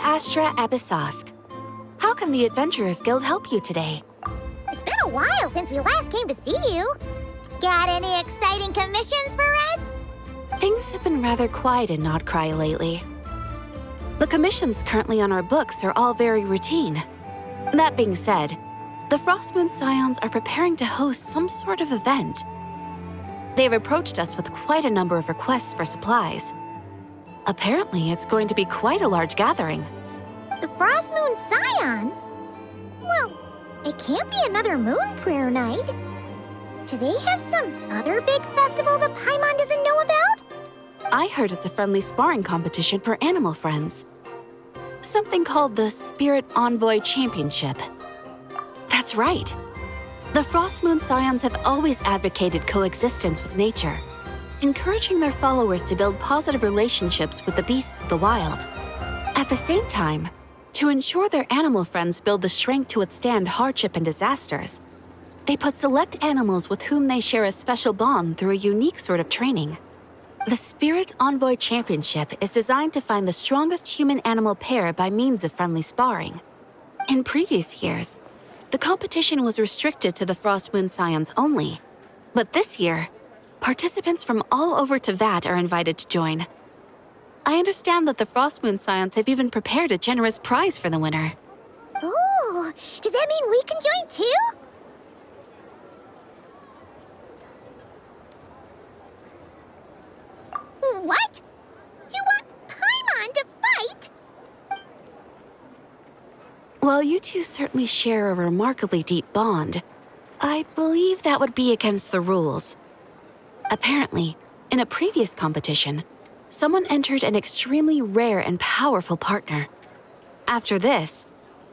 Astra Abyssosk. How can the Adventurers Guild help you today? It's been a while since we last came to see you. Got any exciting commissions for us? Things have been rather quiet in nodkrai lately. The commissions currently on our books are all very routine. That being said, the Frostmoon Scions are preparing to host some sort of event. They've approached us with quite a number of requests for supplies. Apparently, it's going to be quite a large gathering. The Frostmoon Scions? Well, it can't be another moon prayer night. Do they have some other big festival that Paimon doesn't know about? I heard it's a friendly sparring competition for animal friends. Something called the Spirit Envoy Championship. That's right. The Frostmoon Scions have always advocated coexistence with nature, encouraging their followers to build positive relationships with the beasts of the wild. At the same time, to ensure their animal friends build the strength to withstand hardship and disasters, they put select animals with whom they share a special bond through a unique sort of training. The Spirit Envoy Championship is designed to find the strongest human-animal pair by means of friendly sparring. In previous years, the competition was restricted to the Frostmoon Scions only, but this year, participants from all over Teyvat are invited to join. I understand that the Frostmoon Scions have even prepared a generous prize for the winner. Ooh, does that mean we can join too? What? You want Paimon to fight? While you two certainly share a remarkably deep bond, I believe that would be against the rules. Apparently, in a previous competition, someone entered an extremely rare and powerful partner. After this,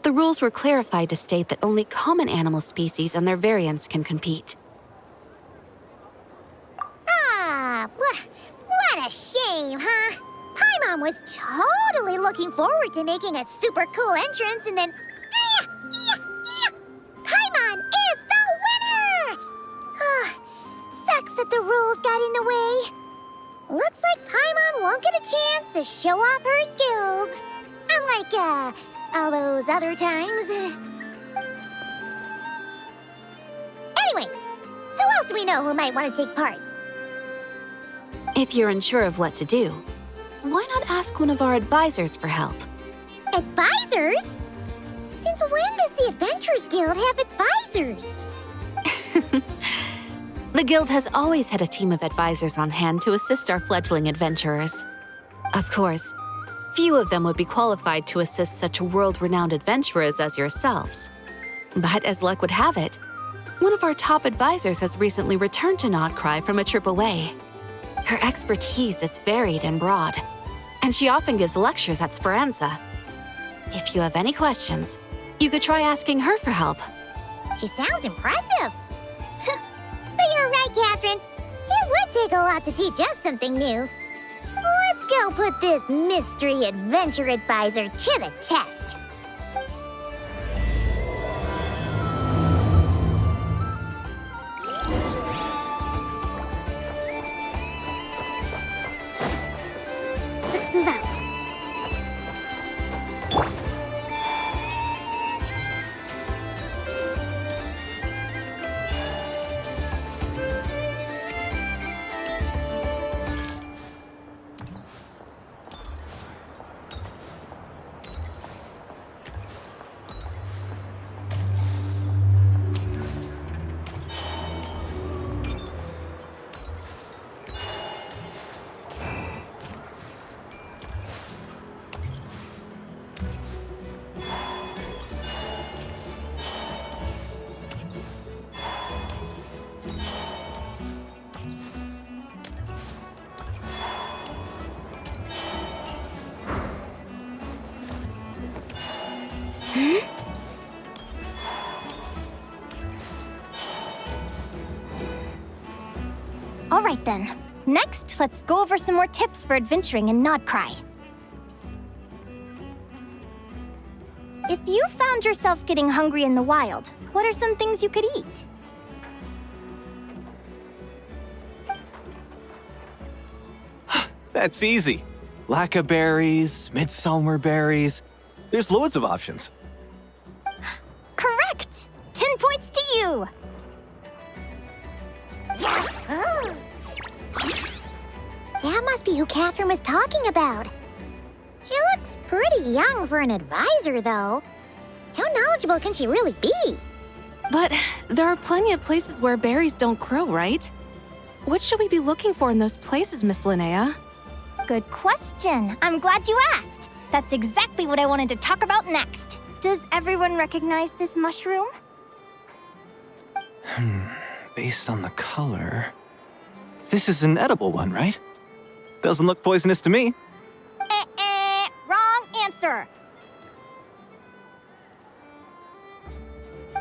the rules were clarified to state that only common animal species and their variants can compete. Ah, what a shame, huh? Paimon was totally looking forward to making a super cool entrance and then... Paimon is the winner! Sucks that the rules got in the way. Looks like Paimon won't get a chance to show off her skills. Unlike, all those other times. Anyway, who else do we know who might want to take part? If you're unsure of what to do, why not ask one of our advisors for help? Advisors? Since when does the Adventurers Guild have advisors? The Guild has always had a team of advisors on hand to assist our fledgling adventurers. Of course, few of them would be qualified to assist such world-renowned adventurers as yourselves. But as luck would have it, one of our top advisors has recently returned to nodkrai from a trip away. Her expertise is varied and broad, and she often gives lectures at Speranza. If you have any questions, you could try asking her for help. She sounds impressive. But you're right, Catherine. It would take a lot to teach us something new. Let's go put this mystery adventure advisor to the test. Let's move out. All right then. Next, let's go over some more tips for adventuring in nodkrai. If you found yourself getting hungry in the wild, what are some things you could eat? That's easy. Lacca berries, midsummer berries, There's loads of options. Correct! 10 points to you! Oh. That must be who Catherine was talking about. She looks pretty young for an advisor, though. How knowledgeable can she really be? But there are plenty of places where berries don't grow, right? What should we be looking for in those places, Miss Linnea? Good question. I'm glad you asked. That's exactly what I wanted to talk about next. Does everyone recognize this mushroom? Based on the color... This is an edible one, right? Doesn't look poisonous to me. Wrong answer.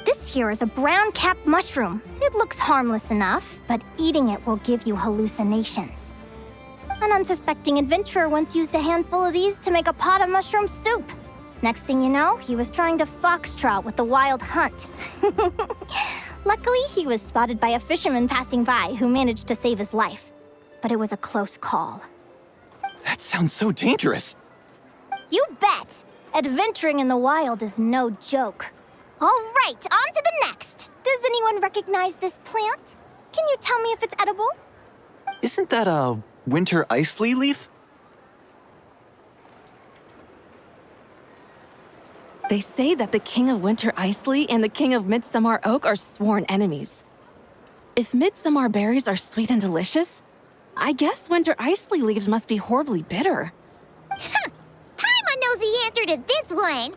This here is a brown-capped mushroom. It looks harmless enough, but eating it will give you hallucinations. An unsuspecting adventurer once used a handful of these to make a pot of mushroom soup. Next thing you know, he was trying to foxtrot with the wild hunt. Luckily, he was spotted by a fisherman passing by who managed to save his life. But it was a close call. That sounds so dangerous. You bet! Adventuring in the wild is no joke. All right, on to the next. Does anyone recognize this plant? Can you tell me if it's edible? Isn't that a winter ice leaf? They say that the King of Winter Icely and the King of Midsummer Oak are sworn enemies. If Midsummer berries are sweet and delicious, I guess Winter Icely leaves must be horribly bitter. Paimon knows the answer to this one.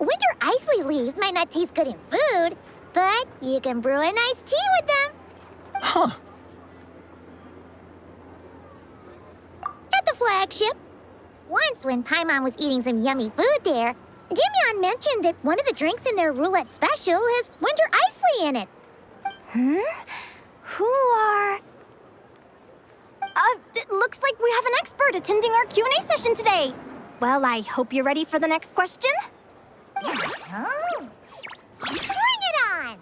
Winter Icely leaves might not taste good in food, but you can brew a nice tea with them. Huh. At the flagship. Once when Paimon was eating some yummy food there, Dimyon mentioned that one of the drinks in their roulette special has Winter Icely in it. Who are... it looks like we have an expert attending our Q&A session today. Well, I hope you're ready for the next question. Oh. Bring it on!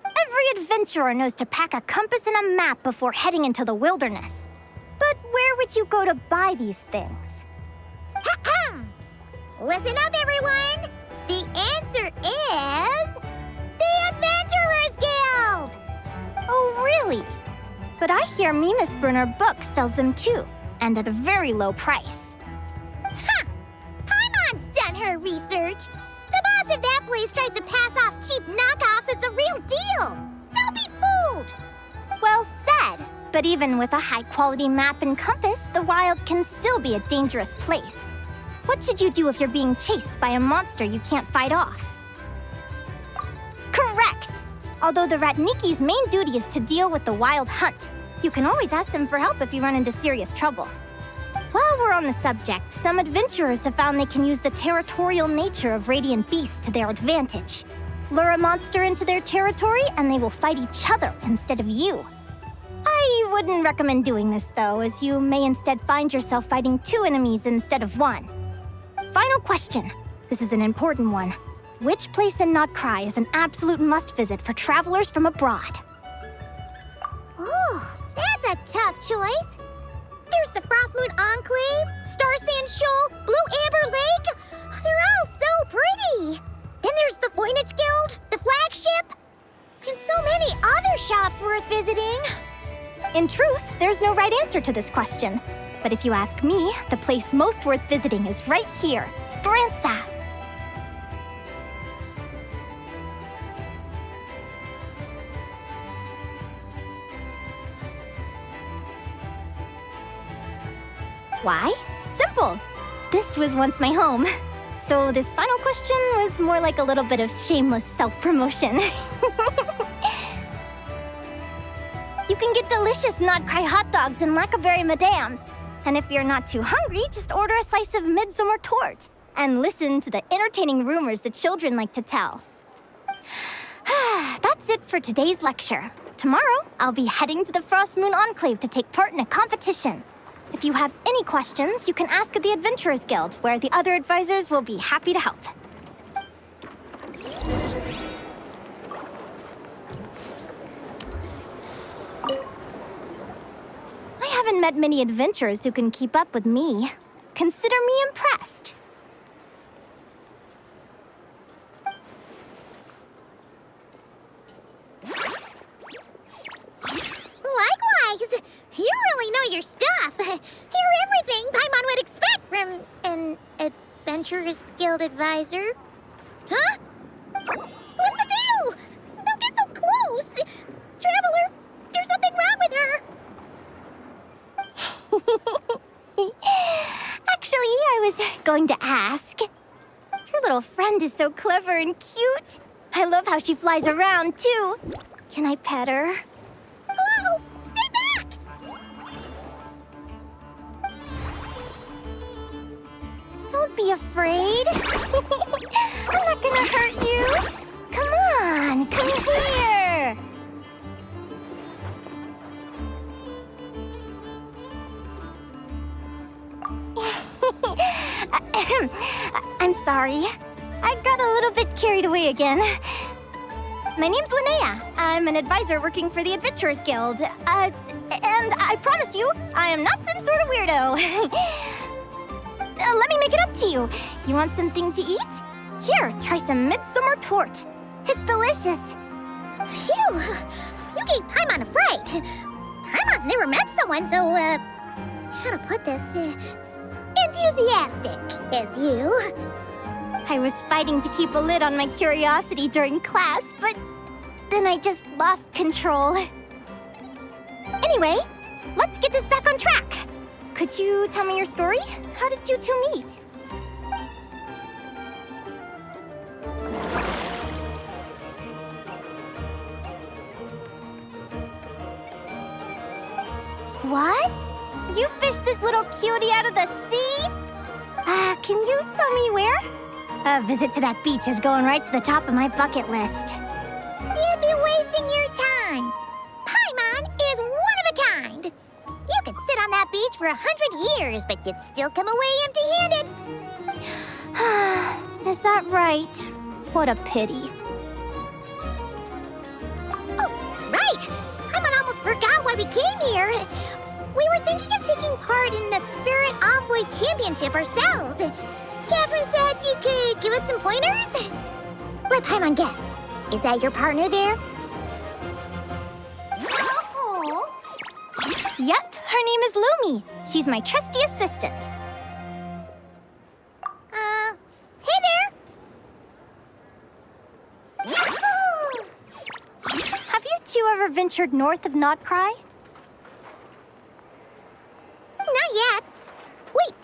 Every adventurer knows to pack a compass and a map before heading into the wilderness. But where would you go to buy these things? Listen up, everyone! The answer is... the Adventurers Guild! Oh, really? But I hear Mimas Brunner Books sells them too, and at a very low price. Ha! Paimon's done her research! The boss of that place tries to pass off cheap knockoffs as the real deal! Don't be fooled! Well said, but even with a high-quality map and compass, the wild can still be a dangerous place. What should you do if you're being chased by a monster you can't fight off? Correct! Although the Ratniki's main duty is to deal with the wild hunt, you can always ask them for help if you run into serious trouble. While we're on the subject, some adventurers have found they can use the territorial nature of radiant beasts to their advantage. Lure a monster into their territory and they will fight each other instead of you. I wouldn't recommend doing this though, as you may instead find yourself fighting 2 enemies instead of 1. Final question. This is an important one. Which place in nodkrai is an absolute must-visit for travelers from abroad? Oh, that's a tough choice. There's the Frostmoon Enclave, Star Sand Shoal, Blue Amber Lake. They're all so pretty. Then there's the Voynich Guild, the flagship, and so many other shops worth visiting. In truth, there's no right answer to this question. But if you ask me, the place most worth visiting is right here, Speranza. Why? Simple. This was once my home. So this final question was more like a little bit of shameless self-promotion. You can get delicious nodkrai hot dogs and Lackaberry Madams. And if you're not too hungry, just order a slice of midsummer tort and listen to the entertaining rumors the children like to tell. That's it for today's lecture. Tomorrow, I'll be heading to the Frostmoon Enclave to take part in a competition. If you have any questions, you can ask at the Adventurers Guild, where the other advisors will be happy to help. I haven't met many adventurers who can keep up with me. Consider me impressed. Adventurers Guild advisor. Huh? What's the deal? Don't get so close! Traveler, there's something wrong with her! Actually, I was going to ask. Your little friend is so clever and cute. I love how she flies around, too. Can I pet her? Whoa! Stay back! Don't be afraid. I'm not gonna hurt you. Come on, come here. I'm sorry. I got a little bit carried away again. My name's Linnea. I'm an advisor working for the Adventurers Guild. And I promise you, I am not some sort of weirdo. Let me make it up to you. You want something to eat? Here, try some midsummer tort. It's delicious. Phew! You gave Paimon a fright. Paimon's never met someone so, how to put this, enthusiastic as you. I was fighting to keep a lid on my curiosity during class, but then I just lost control. Anyway, let's get this back on track. Could you tell me your story? How did you two meet? What? You fished this little cutie out of the sea? Can you tell me where? A visit to that beach is going right to the top of my bucket list. You'd be wasting your time. Paimon is one of a kind. You could sit on that beach for 100 years, but you'd still come away empty-handed. Is that right? What a pity. Oh, right! Paimon almost forgot why we came here. We were thinking of taking part in the Spirit Envoy Championship ourselves. Catherine said you could give us some pointers? Let Paimon guess. Is that your partner there? Oh. Yep, her name is Lumine. She's my trusty assistant. Hey there! Yahoo! Have you two ever ventured north of Nodkrai? Not yet. Wait,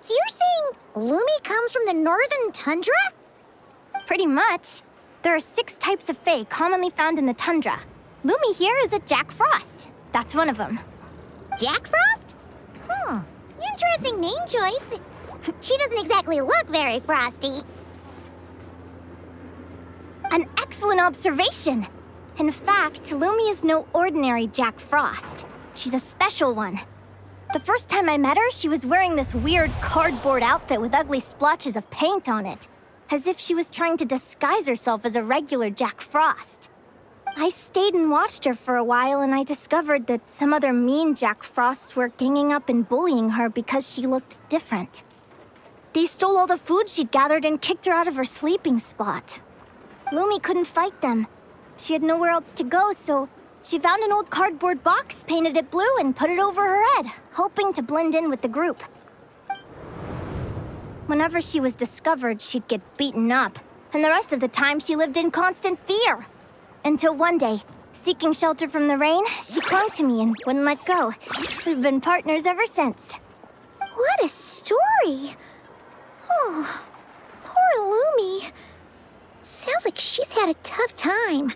so you're saying Lumine comes from the northern tundra? Pretty much. There are 6 types of Fae commonly found in the tundra. Lumine here is a Jack Frost. That's one of them. Jack Frost? Interesting name choice. She doesn't exactly look very frosty. An excellent observation. In fact, Lumine is no ordinary Jack Frost. She's a special one. The first time I met her, she was wearing this weird cardboard outfit with ugly splotches of paint on it, as if she was trying to disguise herself as a regular Jack Frost. I stayed and watched her for a while, and I discovered that some other mean Jack Frosts were ganging up and bullying her because she looked different. They stole all the food she'd gathered and kicked her out of her sleeping spot. Lumine couldn't fight them. She had nowhere else to go, so she found an old cardboard box, painted it blue, and put it over her head, hoping to blend in with the group. Whenever she was discovered, she'd get beaten up, and the rest of the time she lived in constant fear. Until one day, seeking shelter from the rain, she clung to me and wouldn't let go. We've been partners ever since. What a story! Oh, poor Lumine. Sounds like she's had a tough time.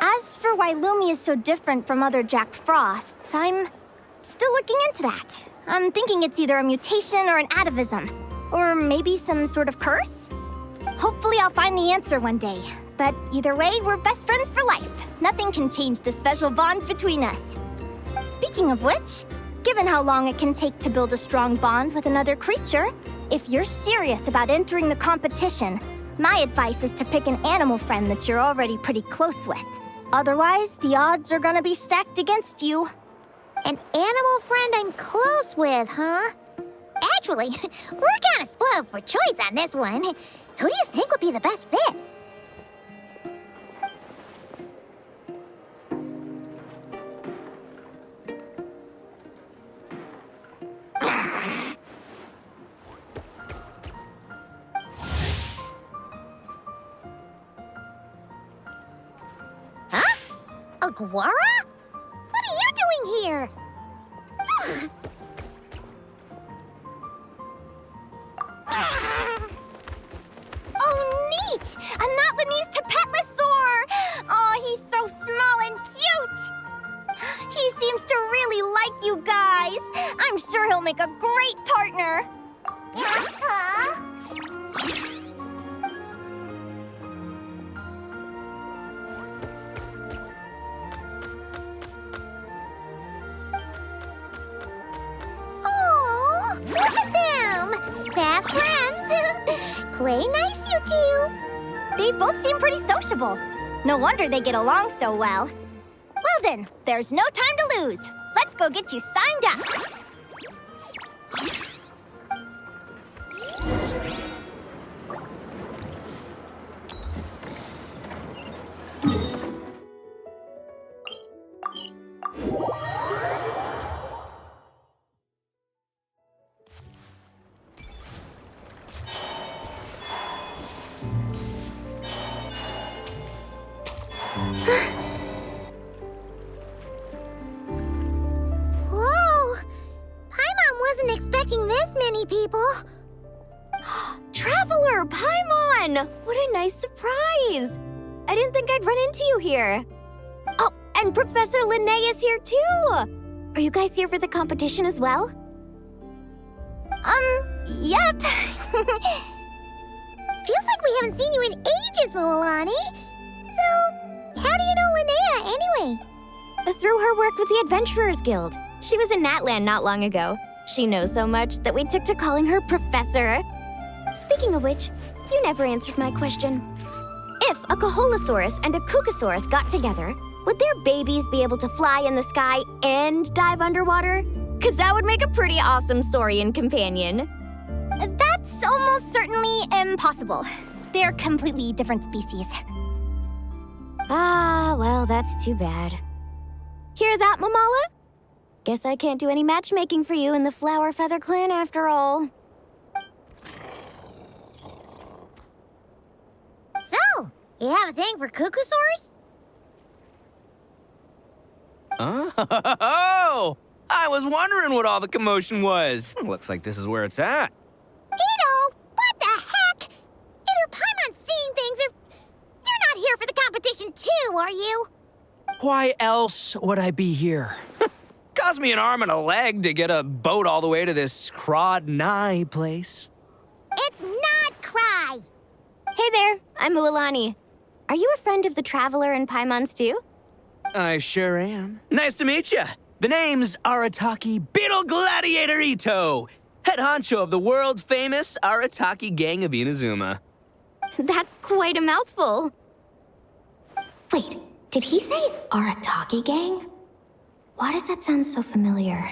As for why Lumine is so different from other Jack Frosts, I'm still looking into that. I'm thinking it's either a mutation or an atavism. Or maybe some sort of curse? Hopefully I'll find the answer one day. But either way, we're best friends for life. Nothing can change the special bond between us. Speaking of which, given how long it can take to build a strong bond with another creature, if you're serious about entering the competition, my advice is to pick an animal friend that you're already pretty close with. Otherwise, the odds are gonna be stacked against you. An animal friend I'm close with, huh? Actually, we're kinda spoiled for choice on this one. Who do you think would be the best fit? Aguara? What are you doing here? Oh, neat! A Notlanese Tapetlosaur! Oh, he's so small and cute! He seems to really like you guys. I'm sure he'll make a great partner. Huh? Oh, look at them! Fast friends! Play nice, you two! They both seem pretty sociable. No wonder they get along so well. Well then, there's no time to lose. Let's go get you signed up. Whoa! Paimon wasn't expecting this many people. Traveler, Paimon! What a nice surprise! I didn't think I'd run into you here. Oh, and Professor Linnea is here too! Are you guys here for the competition as well? Yep. Feels like we haven't seen you in ages, Moalani. So, how do you know Linnea anyway? Through her work with the Adventurers Guild. She was in Natland not long ago. She knows so much that we took to calling her Professor. Speaking of which, you never answered my question. If a Kaholosaurus and a Kukasaurus got together, would their babies be able to fly in the sky and dive underwater? 'Cause that would make a pretty awesome saurian companion. That's almost certainly impossible. They're completely different species. Ah, well, that's too bad. Hear that, Mamala? Guess I can't do any matchmaking for you in the Flower Feather Clan after all. So, you have a thing for Kukusaurs? Oh! I was wondering what all the commotion was. Looks like this is where it's at. Ito, what the heck? Either Paimon's seeing things or you're not here for the competition too, are you? Why else would I be here? Cost me an arm and a leg to get a boat all the way to this Crodnai place. It's nodkrai. Hey there, I'm Ualani. Are you a friend of the Traveler and Paimon's too? I sure am. Nice to meet you. The name's Arataki Beetle Gladiator Ito, head honcho of the world-famous Arataki Gang of Inazuma. That's quite a mouthful. Wait, did he say Arataki Gang? Why does that sound so familiar?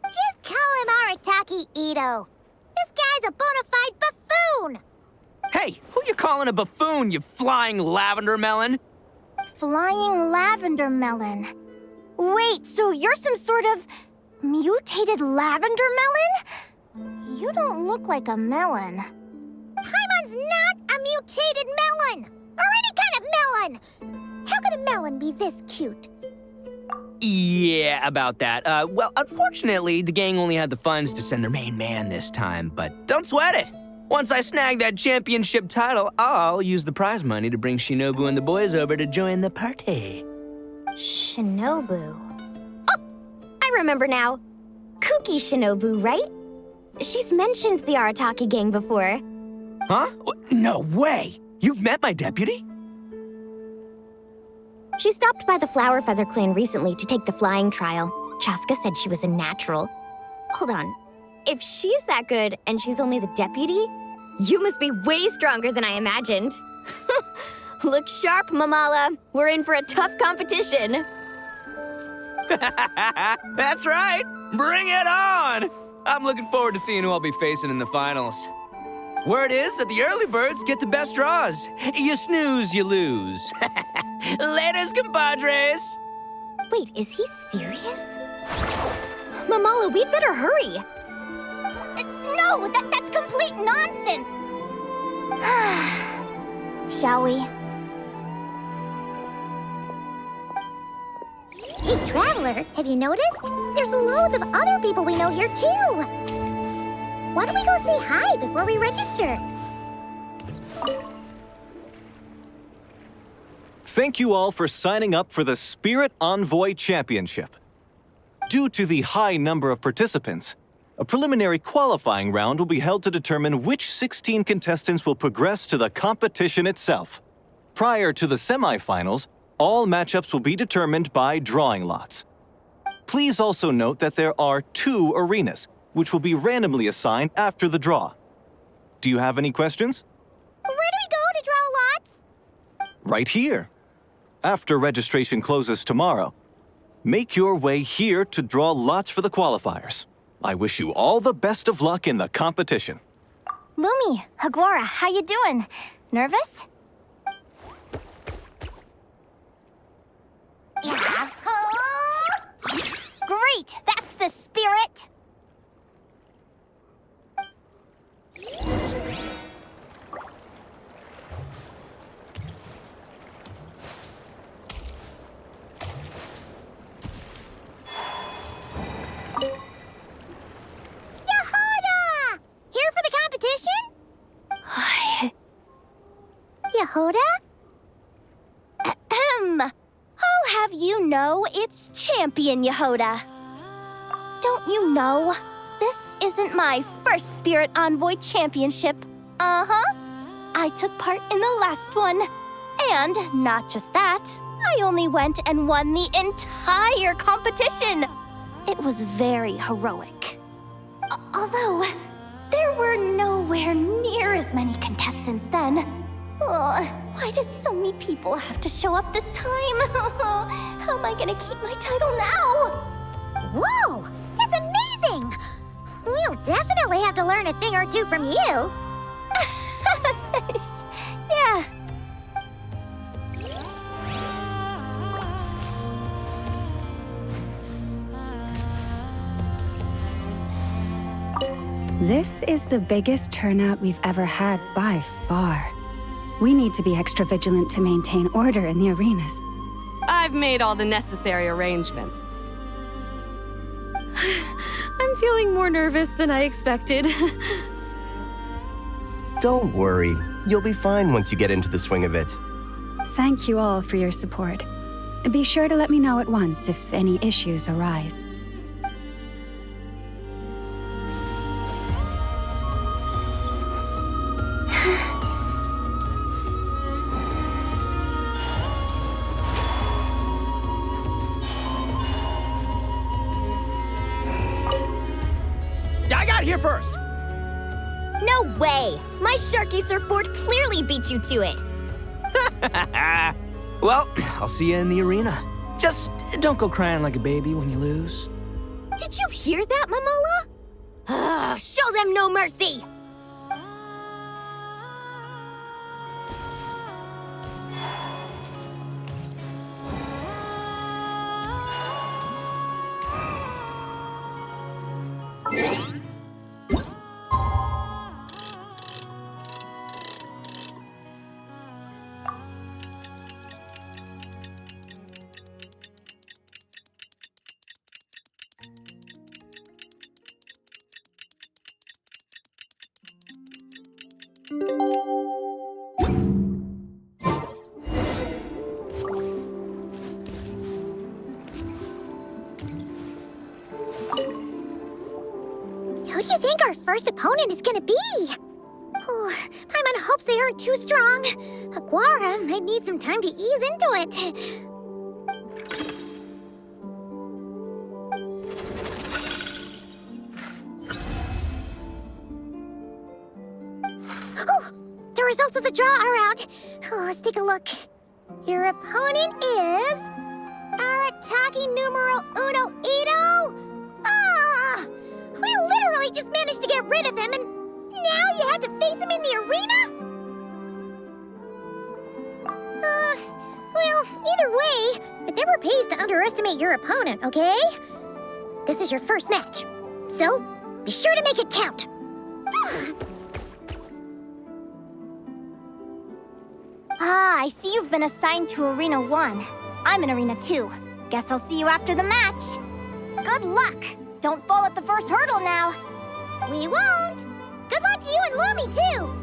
Just call him Arataki Ito. This guy's a bona fide buffoon. Hey, who you calling a buffoon, you flying lavender melon? Flying lavender melon. Wait, so you're some sort of mutated lavender melon? You don't look like a melon. Paimon's not a mutated melon! Or any kind of melon! How could a melon be this cute? Yeah, about that. Well, unfortunately, the gang only had the funds to send their main man this time, but don't sweat it. Once I snag that championship title, I'll use the prize money to bring Shinobu and the boys over to join the party. Shinobu. Oh, I remember now. Kuki Shinobu, right? She's mentioned the Arataki Gang before. Huh? No way! You've met my deputy? She stopped by the Flower Feather Clan recently to take the flying trial. Chaska said she was a natural. Hold on. If she's that good and she's only the deputy, you must be way stronger than I imagined. Look sharp, Mamala. We're in for a tough competition. That's right! Bring it on! I'm looking forward to seeing who I'll be facing in the finals. Word is that the early birds get the best draws. You snooze, you lose. Laters, compadres! Wait, is he serious? Mamala, we'd better hurry. No, that's complete nonsense! Shall we? Hey, Traveler, have you noticed? There's loads of other people we know here, too. Why don't we go say hi before we register? Thank you all for signing up for the Spirit Envoy Championship. Due to the high number of participants, a preliminary qualifying round will be held to determine which 16 contestants will progress to the competition itself. Prior to the semifinals, all matchups will be determined by drawing lots. Please also note that there are 2 arenas, which will be randomly assigned after the draw. Do you have any questions? Where do we go to draw lots? Right here. After registration closes tomorrow, make your way here to draw lots for the qualifiers. I wish you all the best of luck in the competition. Lumi, Hagwara, how you doing? Nervous? Great, that's the spirit! Yehoda! Here for the competition? Yehoda? Ahem. I'll have you know it's Champion Yehoda. Don't you know? This isn't my first Spirit Envoy Championship. Uh-huh. I took part in the last one. And not just that, I only went and won the entire competition. It was very heroic. Although, there were nowhere near as many contestants then. Oh, why did so many people have to show up this time? How am I gonna keep my title now? Whoa! That's amazing! We'll definitely have to learn a thing or two from you. Yeah. This is the biggest turnout we've ever had by far. We need to be extra vigilant to maintain order in the arenas. I've made all the necessary arrangements. I'm feeling more nervous than I expected. Don't worry. You'll be fine once you get into the swing of it. Thank you all for your support. Be sure to let me know at once if any issues arise. I got here first! No way! My Sharky surfboard clearly beat you to it. Well, I'll see you in the arena. Just don't go crying like a baby when you lose. Did you hear that, Momola? Show them no mercy! Who do you think our first opponent is gonna be? Oh, Paimon hopes they aren't too strong. Hagwara might need some time to ease into it. Oh, the results of the draw are out. Oh, let's take a look. Your opponent is Arataki numero uno Ito. Ah! We literally just managed to get rid of him, and now you have to face him in the arena? Well, either way, it never pays to underestimate your opponent, okay? This is your first match, so be sure to make it count. Ah, I see you've been assigned to Arena 1. I'm in Arena 2. Guess I'll see you after the match. Good luck. Don't fall at the first hurdle now. We won't. Good luck to you and Lumi, too.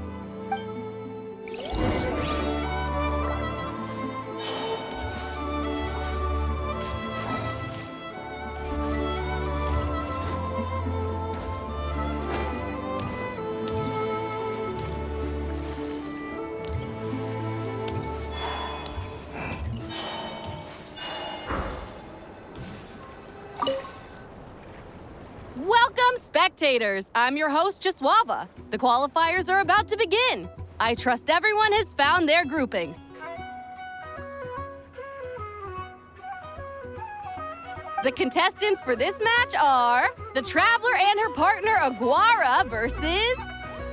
Welcome, spectators! I'm your host, Jaswava. The qualifiers are about to begin. I trust everyone has found their groupings. The contestants for this match are the Traveler and her partner, Aguara, versus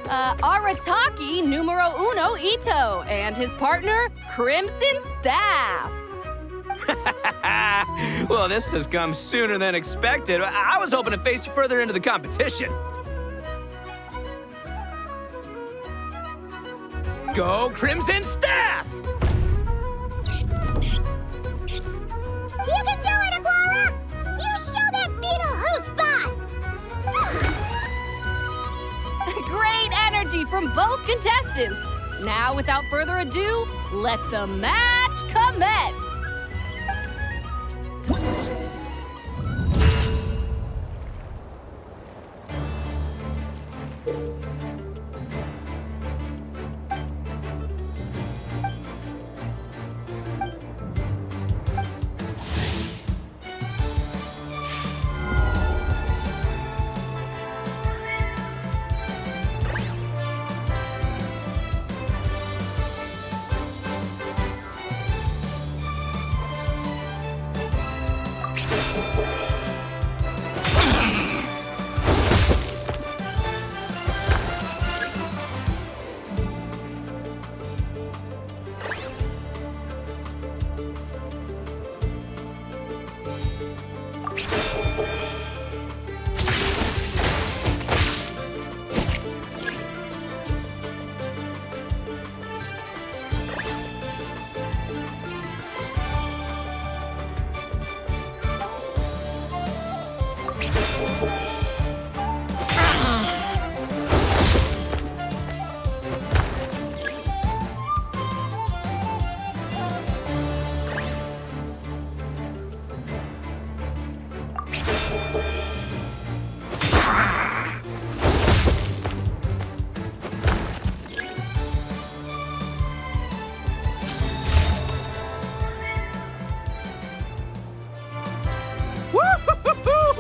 Arataki numero uno Ito and his partner, Crimson Staff. Well, this has come sooner than expected. I was hoping to face you further into the competition. Go Crimson Staff! You can do it, Aguara! You show that beetle who's boss! Great energy from both contestants. Now, without further ado, let the match commence.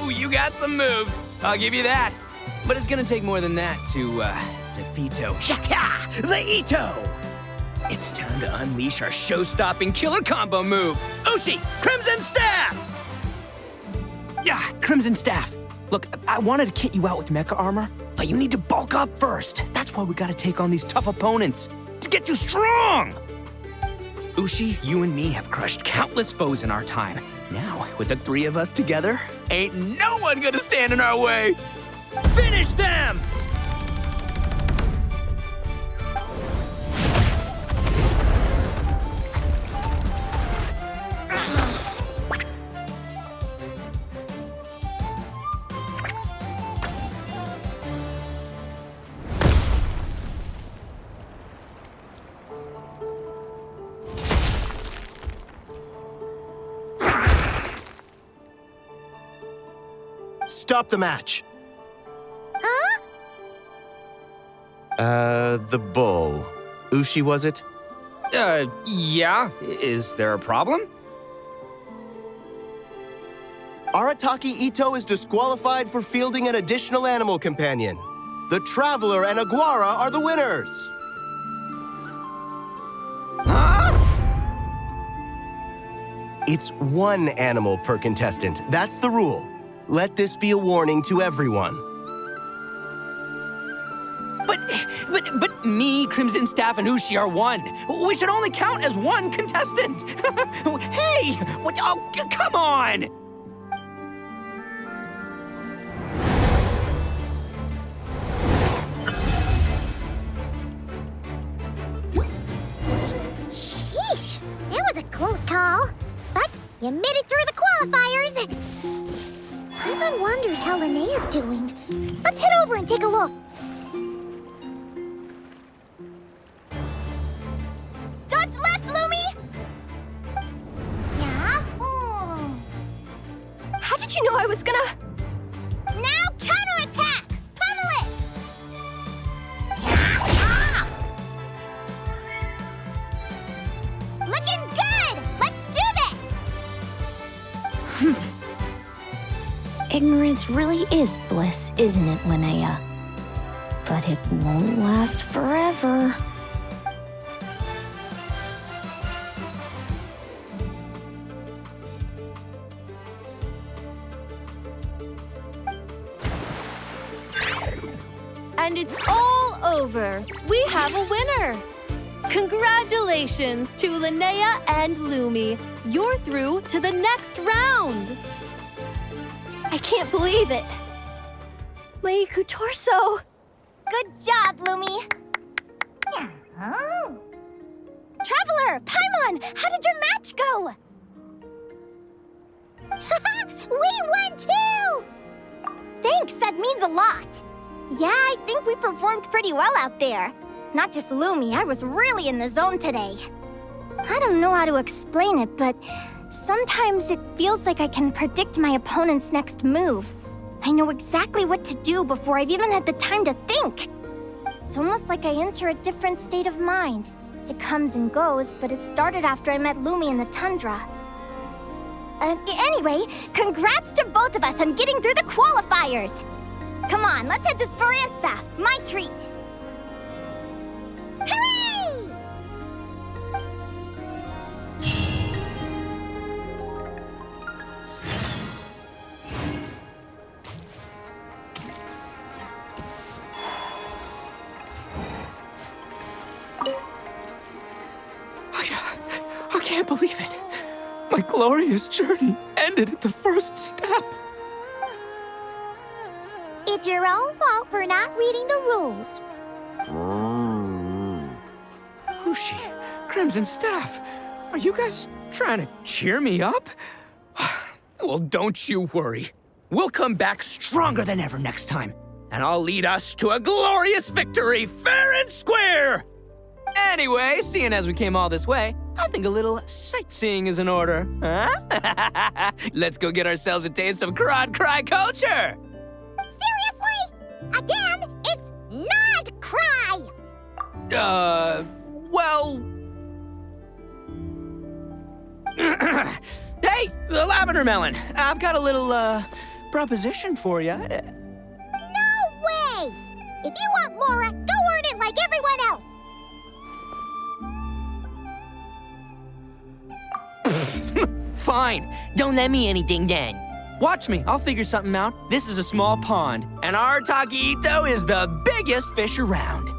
You got some moves. I'll give you that. But it's gonna take more than that to defeat the Ito. It's time to unleash our show-stopping killer combo move. Ushi, Crimson Staff! Yeah, Crimson Staff. Look, I wanted to kit you out with mecha armor, but you need to bulk up first. That's why we gotta take on these tough opponents to get you strong. Ushi, you and me have crushed countless foes in our time. Now, with the three of us together, ain't no one gonna stand in our way! Finish them! Stop the match. Huh? The bull. Ushi, was it? Yeah. Is there a problem? Arataki Ito is disqualified for fielding an additional animal companion. The Traveler and Aguara are the winners. Huh? It's one animal per contestant. That's the rule. Let this be a warning to everyone. But me, Crimson Staff, and Ushi are one. We should only count as one contestant. Hey, what? Oh, come on! Sheesh, that was a close call. But You made it through the qualifiers! Paimon wonders how Linnea's doing. Let's head over and take a look. Dodge left, Lumi! Yeah? How did you know I was gonna... Now counterattack! Pummel it! Looking good! Let's do this! Ignorance really is bliss, isn't it, Linnea? But it won't last forever. And it's all over. We have a winner. Congratulations to Linnea and Lumi. You're through to the next round. I can't believe it. My torso. Good job, Lumi. Oh. Traveler, Paimon, how did your match go? We won too! Thanks, that means a lot. Yeah, I think we performed pretty well out there. Not just Lumi, I was really in the zone today. I don't know how to explain it, but sometimes it feels like I can predict my opponent's next move. I know exactly what to do before I've even had the time to think. It's almost like I enter a different state of mind. It comes and goes, but it started after I met Lumi in the tundra. Anyway, congrats to both of us on getting through the qualifiers! Come on, let's head to Speranza, my treat! Hooray! I can't believe it. My glorious journey ended at the first step. It's your own fault for not reading the rules. Who's she? Crimson Staff. Are you guys trying to cheer me up? Well, don't you worry. We'll come back stronger than ever next time, and I'll lead us to a glorious victory fair and square! Anyway, seeing as we came all this way, I think a little sightseeing is in order, huh? Let's go get ourselves a taste of nodkrai culture! Seriously? Again, it's nodkrai! Well... Hey, the lavender melon! I've got a little, proposition for you. No way! If you want Mora, go earn it like everyone else! Fine. Don't let me anything then. Watch me. I'll figure something out. This is a small pond, and Arataki Ito is the biggest fish around.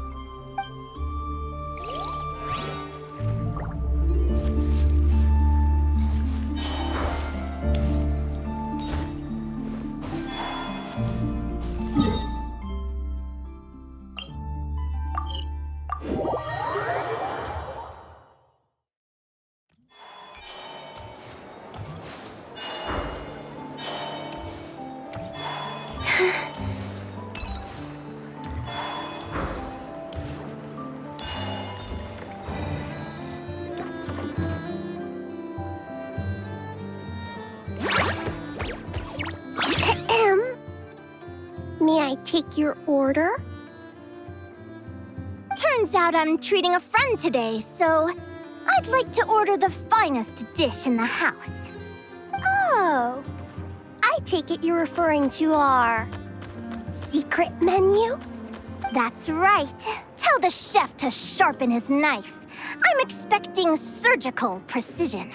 May I take your order? Turns out I'm treating a friend today, so I'd like to order the finest dish in the house. Oh, I take it you're referring to our secret menu? That's right. Tell the chef to sharpen his knife. I'm expecting surgical precision.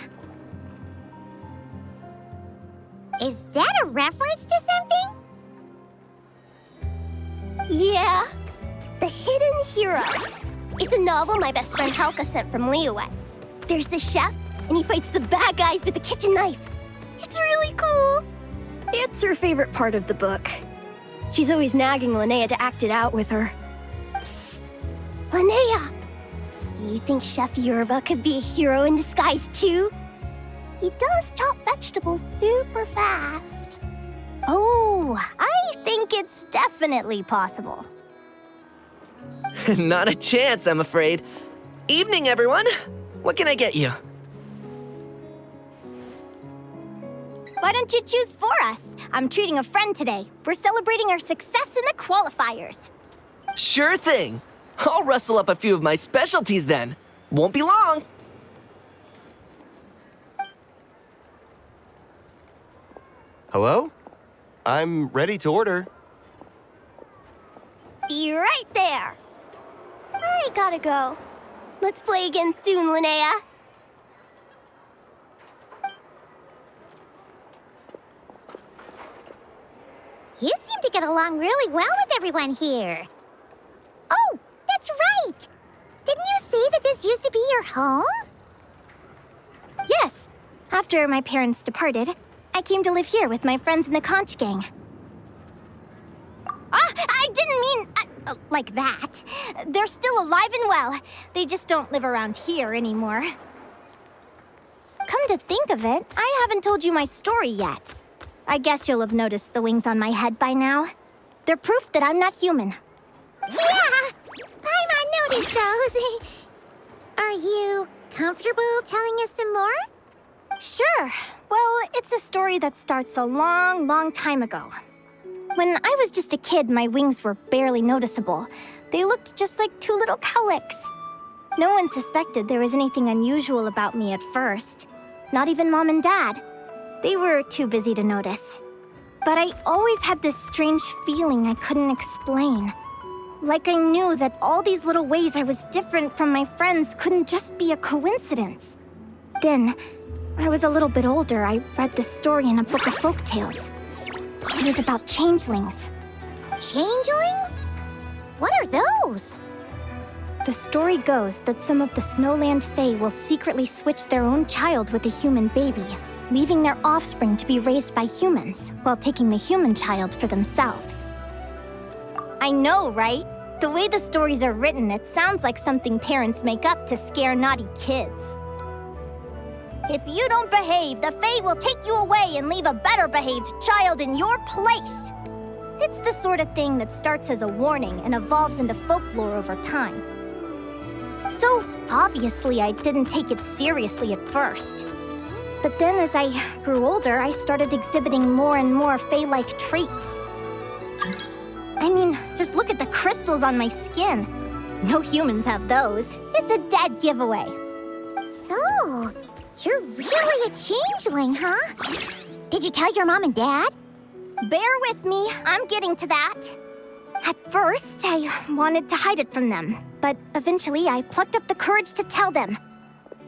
Is that a reference to something? Yeah, The Hidden Hero. It's a novel my best friend Halka sent from Liyue. There's the chef, and he fights the bad guys with a kitchen knife. It's really cool. It's her favorite part of the book. She's always nagging Linnea to act it out with her. Psst, Linnea! Do you think Chef Yerva could be a hero in disguise too? He does chop vegetables super fast. Oh, I think it's definitely possible. Not a chance, I'm afraid. Evening, everyone. What can I get you? Why don't you choose for us? I'm treating a friend today. We're celebrating our success in the qualifiers. Sure thing. I'll rustle up a few of my specialties then. Won't be long. Hello? I'm ready to order. Be right there. I gotta go. Let's play again soon, Linnea. You seem to get along really well with everyone here. Oh, that's right! Didn't you say that this used to be your home? Yes. After my parents departed, I came to live here with my friends in the conch gang. I didn't mean like that. They're still alive and well. They just don't live around here anymore. Come to think of it, I haven't told you my story yet. I guess you'll have noticed the wings on my head by now. They're proof that I'm not human. Yeah! Paimon noticed those. Are you comfortable telling us some more? Sure. Well, it's a story that starts a long, long time ago. When I was just a kid, my wings were barely noticeable. They looked just like two little cowlicks. No one suspected there was anything unusual about me at first. Not even Mom and Dad. They were too busy to notice. But I always had this strange feeling I couldn't explain. Like I knew that all these little ways I was different from my friends couldn't just be a coincidence. Then, I was a little bit older, I read this story in a book of folktales. It was about changelings. Changelings? What are those? The story goes that some of the Snowland Fae will secretly switch their own child with a human baby, leaving their offspring to be raised by humans, while taking the human child for themselves. I know, right? The way the stories are written, it sounds like something parents make up to scare naughty kids. If you don't behave, the Fae will take you away and leave a better-behaved child in your place. It's the sort of thing that starts as a warning and evolves into folklore over time. So, obviously, I didn't take it seriously at first. But then as I grew older, I started exhibiting more and more Fae-like traits. I mean, just look at the crystals on my skin. No humans have those. It's a dead giveaway. So, you're really a changeling, huh? Did you tell your mom and dad? Bear with me, I'm getting to that. At first, I wanted to hide it from them, but eventually I plucked up the courage to tell them.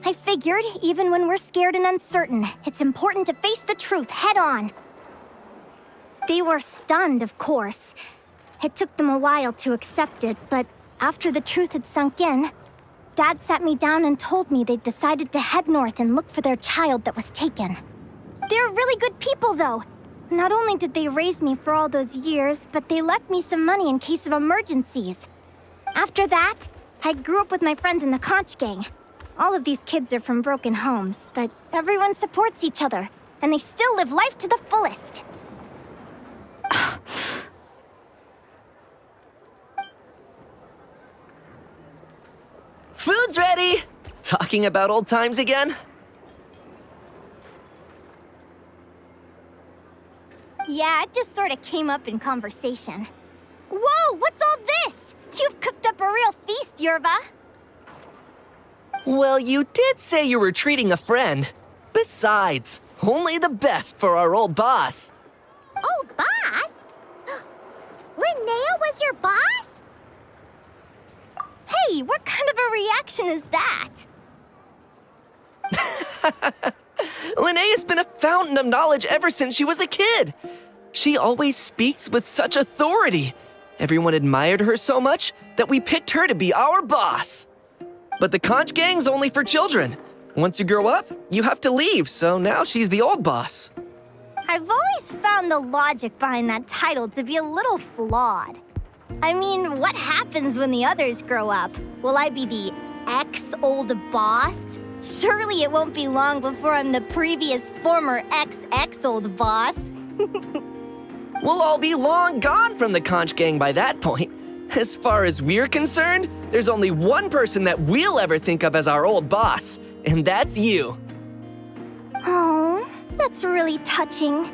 I figured, even when we're scared and uncertain, it's important to face the truth head on. They were stunned, of course. It took them a while to accept it, but after the truth had sunk in, Dad sat me down and told me they'd decided to head north and look for their child that was taken. They're really good people, though. Not only did they raise me for all those years, but they left me some money in case of emergencies. After that, I grew up with my friends in the conch gang. All of these kids are from broken homes, but everyone supports each other, and they still live life to the fullest. Food's ready! Talking about old times again? Yeah, it just sort of came up in conversation. Whoa, what's all this? You've cooked up a real feast, Yerva. Well, you did say you were treating a friend. Besides, only the best for our old boss. Old boss? Linnea was your boss? Hey, what kind of a reaction is that? Linnea's been a fountain of knowledge ever since she was a kid. She always speaks with such authority. Everyone admired her so much that we picked her to be our boss. But the conch gang's only for children. Once you grow up, you have to leave, so now she's the old boss. I've always found the logic behind that title to be a little flawed. I mean, what happens when the others grow up? Will I be the ex-old boss? Surely it won't be long before I'm the previous former XX old boss. We'll all be long gone from the Conch Gang by that point. As far as we're concerned, there's only one person that we'll ever think of as our old boss, and that's you. Oh, that's really touching.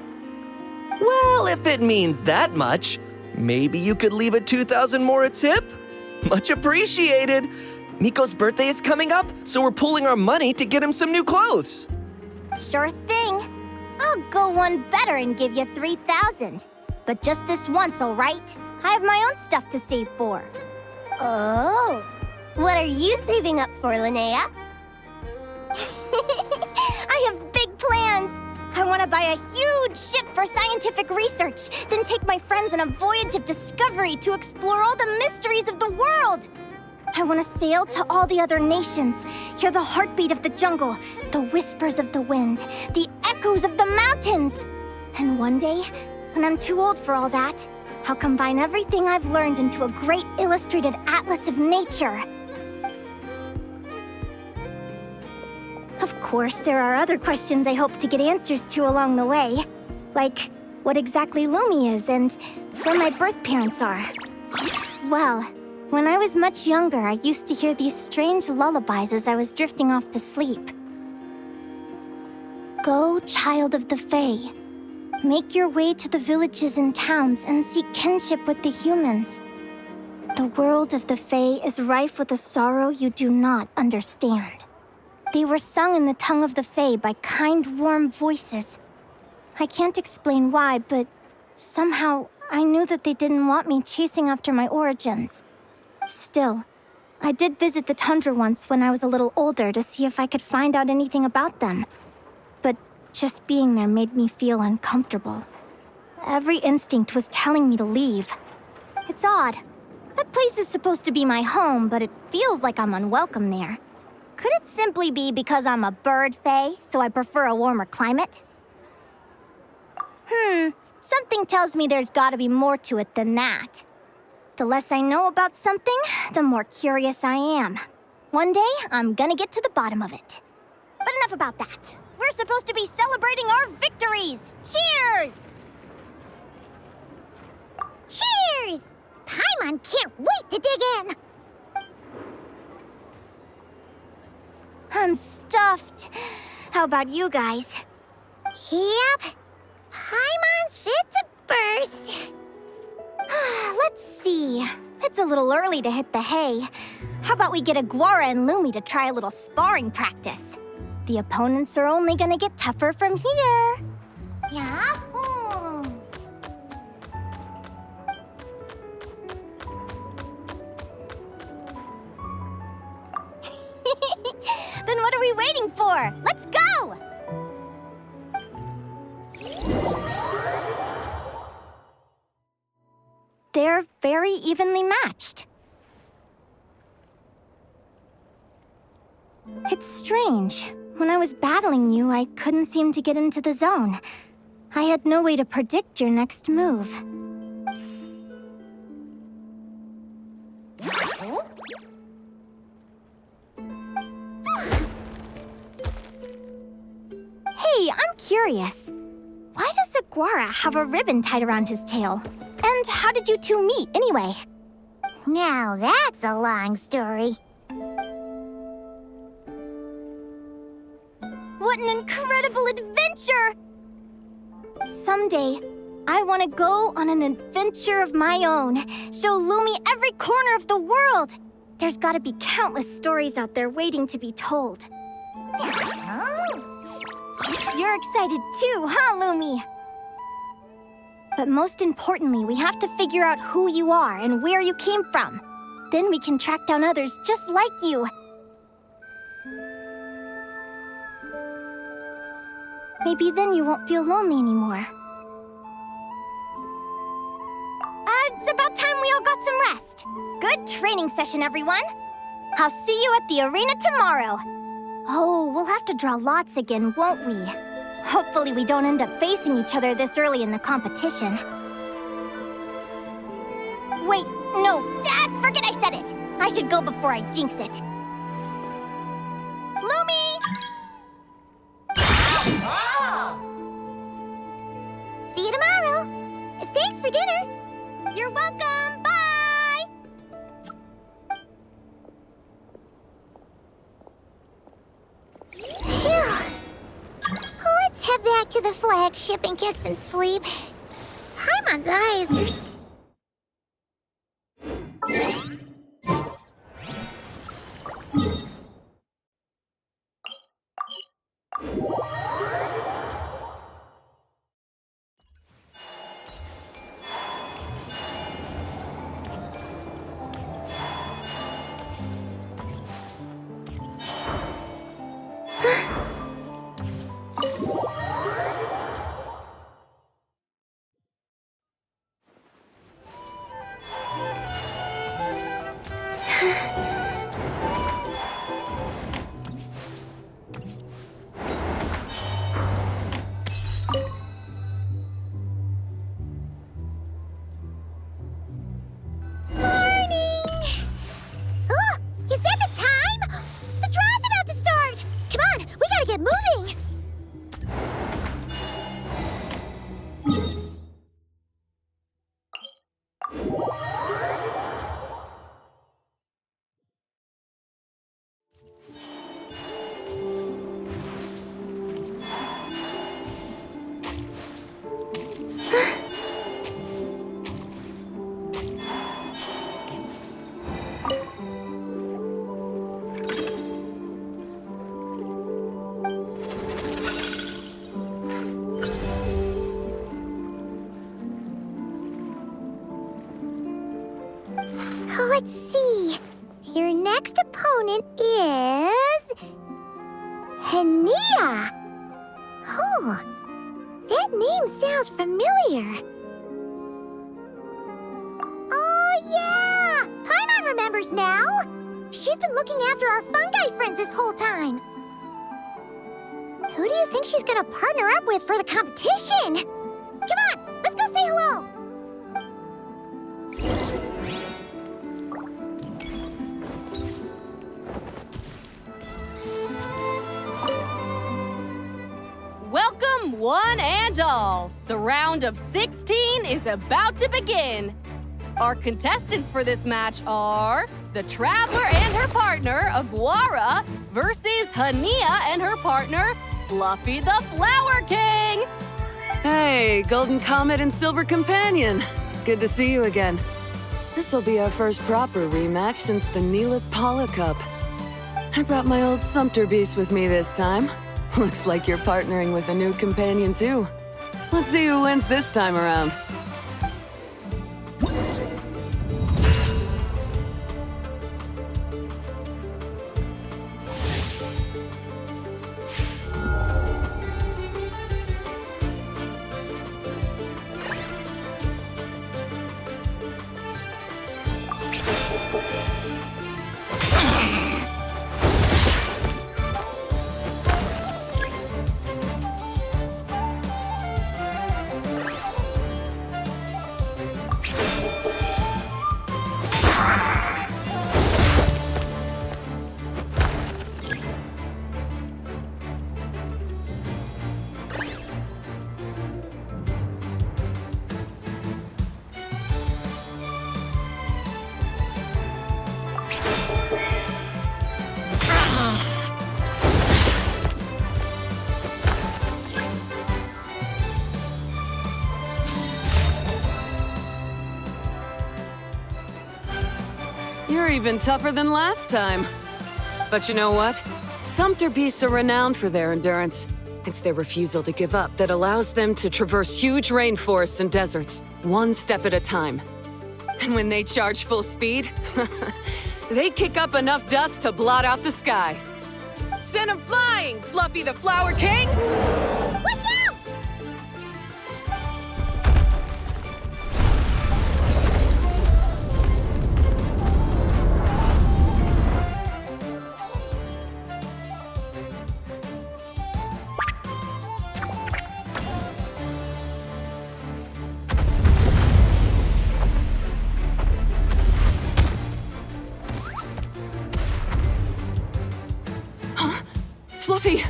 Well, if it means that much, maybe you could leave a 2,000 more a tip? Much appreciated. Miko's birthday is coming up, so we're pooling our money to get him some new clothes. Sure thing. I'll go one better and give you 3,000. But just this once, all right? I have my own stuff to save for. Oh. What are you saving up for, Linnea? I have big plans. I want to buy a huge ship for scientific research, then take my friends on a voyage of discovery to explore all the mysteries of the world. I want to sail to all the other nations, hear the heartbeat of the jungle, the whispers of the wind, the echoes of the mountains. And one day, when I'm too old for all that, I'll combine everything I've learned into a great illustrated atlas of nature. Of course, there are other questions I hope to get answers to along the way. Like, what exactly Lumine is and where my birth parents are. Well, when I was much younger, I used to hear these strange lullabies as I was drifting off to sleep. Go, child of the Fae. Make your way to the villages and towns and seek kinship with the humans. The world of the Fae is rife with a sorrow you do not understand. They were sung in the tongue of the Fae by kind, warm voices. I can't explain why, but somehow I knew that they didn't want me chasing after my origins. Still, I did visit the tundra once when I was a little older to see if I could find out anything about them. But just being there made me feel uncomfortable. Every instinct was telling me to leave. It's odd. That place is supposed to be my home, but it feels like I'm unwelcome there. Could it simply be because I'm a bird fae, so I prefer a warmer climate? Something tells me there's gotta be more to it than that. The less I know about something, the more curious I am. One day, I'm gonna get to the bottom of it. But enough about that. We're supposed to be celebrating our victories! Cheers! Cheers! Paimon can't wait to dig in! I'm stuffed. How about you guys? Yep. Paimon's fit to burst. Let's see. It's a little early to hit the hay. How about we get Aguara and Lumi to try a little sparring practice? The opponents are only gonna get tougher from here. Yahoo! Then what are we waiting for? Let's go! They're very evenly matched. It's strange. When I was battling you, I couldn't seem to get into the zone. I had no way to predict your next move. Hey, I'm curious. Why does Aguara have a ribbon tied around his tail? And how did you two meet, anyway? Now that's a long story. What an incredible adventure! Someday, I want to go on an adventure of my own. Show Lumi every corner of the world. There's got to be countless stories out there waiting to be told. You're excited too, huh, Lumi? But most importantly, we have to figure out who you are and where you came from. Then we can track down others just like you. Maybe then you won't feel lonely anymore. It's about time we all got some rest. Good training session, everyone. I'll see you at the arena tomorrow. Oh, we'll have to draw lots again, won't we? Hopefully we don't end up facing each other this early in the competition. Wait, no, forget I said it. I should go before I jinx it. Lumi! dinner. You're welcome. Bye! Phew. Let's head back to the flagship and get some sleep. Paimon's eyes are... Let's see. Your next opponent is... Linnea. Oh, that name sounds familiar. Oh, yeah! Paimon remembers now. She's been looking after our fungi friends this whole time. Who do you think she's gonna partner up with for the competition? Come on, let's go say hello. Welcome, one and all. The round of 16 is about to begin. Our contestants for this match are the Traveler and her partner, Aguara, versus Linnea and her partner, Fluffy the Flower King. Hey, Golden Comet and Silver Companion. Good to see you again. This'll be our first proper rematch since the Neela Paula Cup. I brought my old Sumpter Beast with me this time. Looks like you're partnering with a new companion, too. Let's see who wins this time around. You're even tougher than last time. But you know what? Sumpter beasts are renowned for their endurance. It's their refusal to give up that allows them to traverse huge rainforests and deserts, one step at a time. And when they charge full speed, they kick up enough dust to blot out the sky. Send them flying, Fluffy the Flower King! Watch out! Fluffy!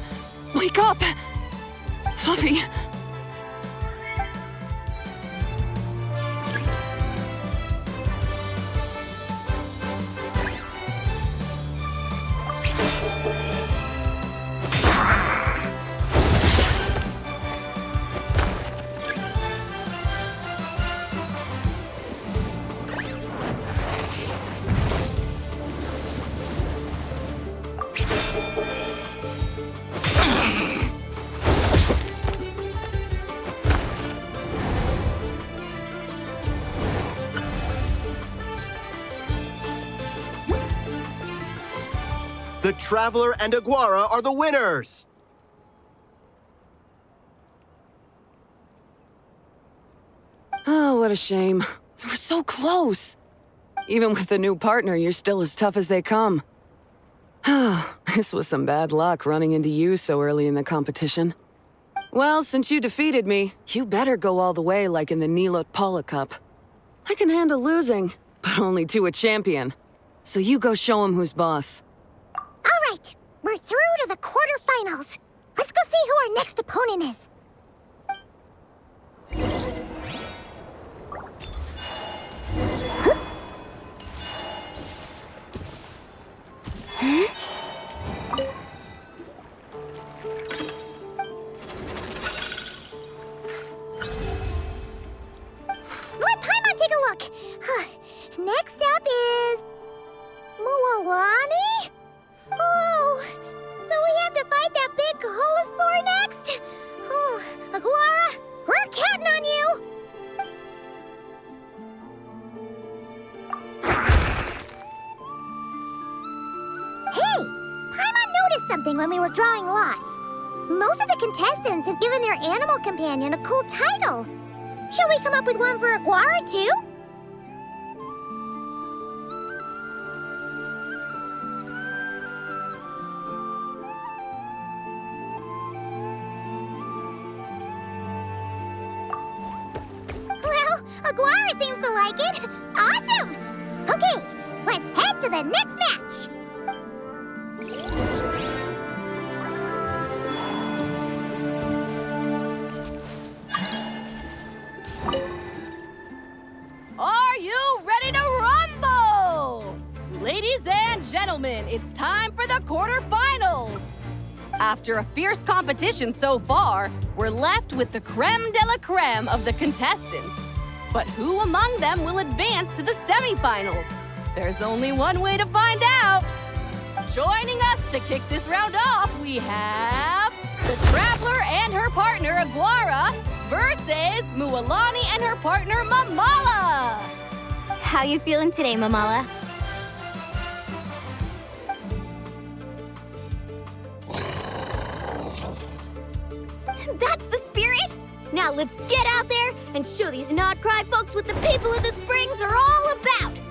Wake up! Fluffy! The Traveler and Aguara are the winners! Oh, what a shame. You were so close. Even with the new partner, you're still as tough as they come. This was some bad luck running into you so early in the competition. Well, since you defeated me, you better go all the way like in the Nilot Paula Cup. I can handle losing, but only to a champion. So you go show him who's boss. All right, we're through to the quarterfinals. Let's go see who our next opponent is. Let Paimon take a look. Next up is... Mualani? Oh, so we have to fight that big Holosaur next? Oh, Aguara, we're counting on you! Hey, Paimon noticed something when we were drawing lots. Most of the contestants have given their animal companion a cool title. Shall we come up with one for Aguara, too? Well, Aguara seems to like it. Awesome! Okay, let's head to the next match. Are you ready to rumble? Ladies and gentlemen, it's time for the quarterfinals. After a fierce competition so far, we're left with the creme de la creme of the contestants. But who among them will advance to the semifinals? There's only one way to find out. Joining us to kick this round off, we have the Traveler and her partner Aguara versus Mualani and her partner Mamala. How you feeling today, Mamala? That's the spirit! Now let's get out there and show these nodkrai folks what the people of the Springs are all about!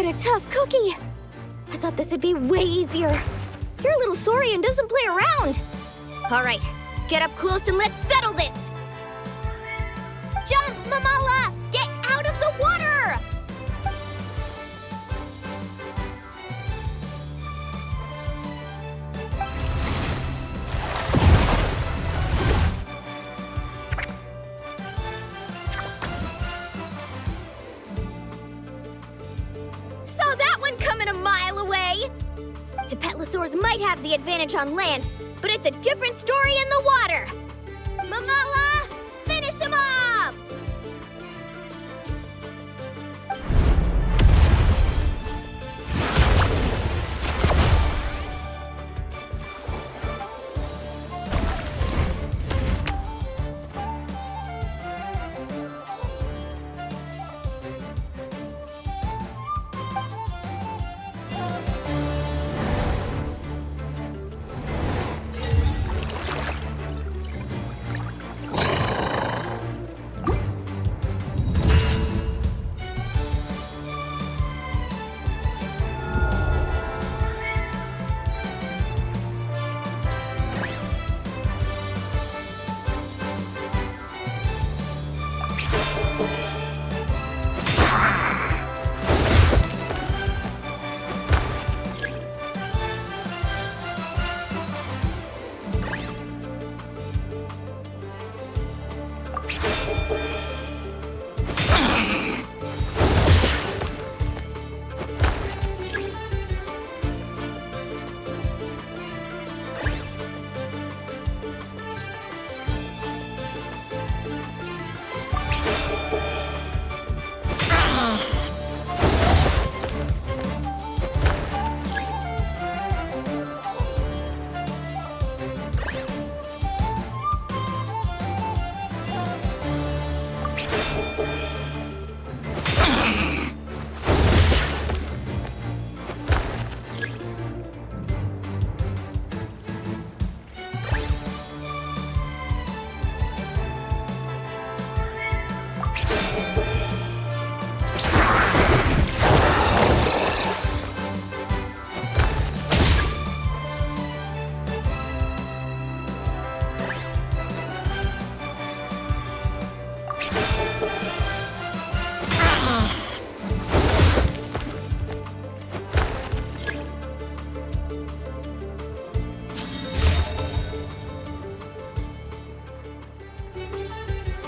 What a tough cookie! I thought this would be way easier. Your little Saurian doesn't play around. All right, get up close and let's settle this. Jump, Mamala! Get out of the water! Saw that one coming a mile away! Gepetlosaurs might have the advantage on land, but it's a different story in the water! Mamala, finish him off!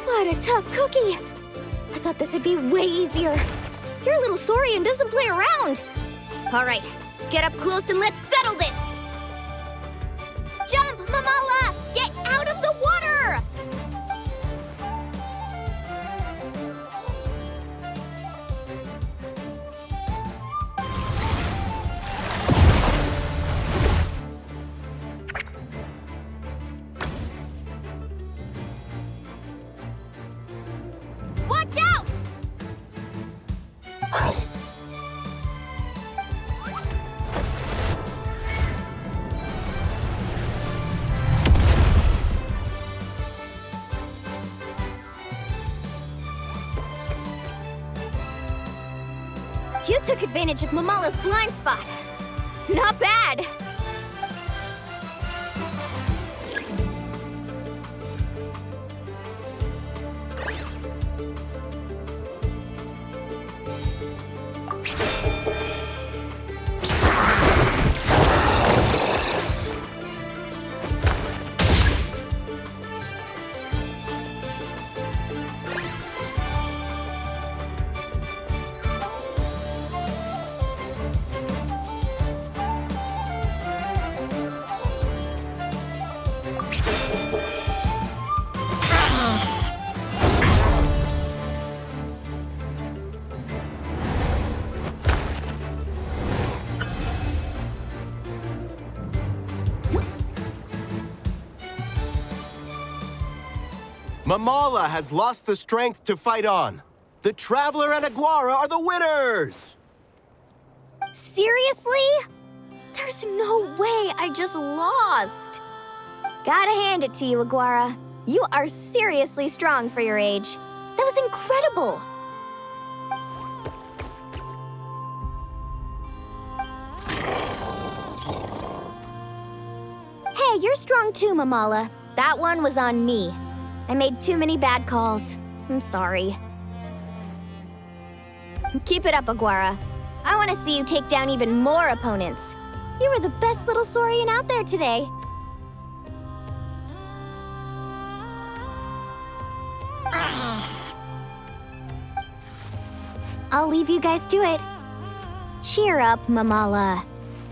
What a tough cookie! I thought this would be way easier. Your little Saurian doesn't play around. All right, get up close and let's settle this. Jump, Mamala! Get out of the water! Watch out! You took advantage of Mamala's blind spot. Not bad. Mamala has lost the strength to fight on. The Traveler and Aguara are the winners! Seriously? There's no way I just lost. Gotta hand it to you, Aguara. You are seriously strong for your age. That was incredible. You're strong too, Mamala. That one was on me. I made too many bad calls. I'm sorry. Keep it up, Aguara. I want to see you take down even more opponents. You were the best little Saurian out there today. I'll leave you guys to it. Cheer up, Mamala.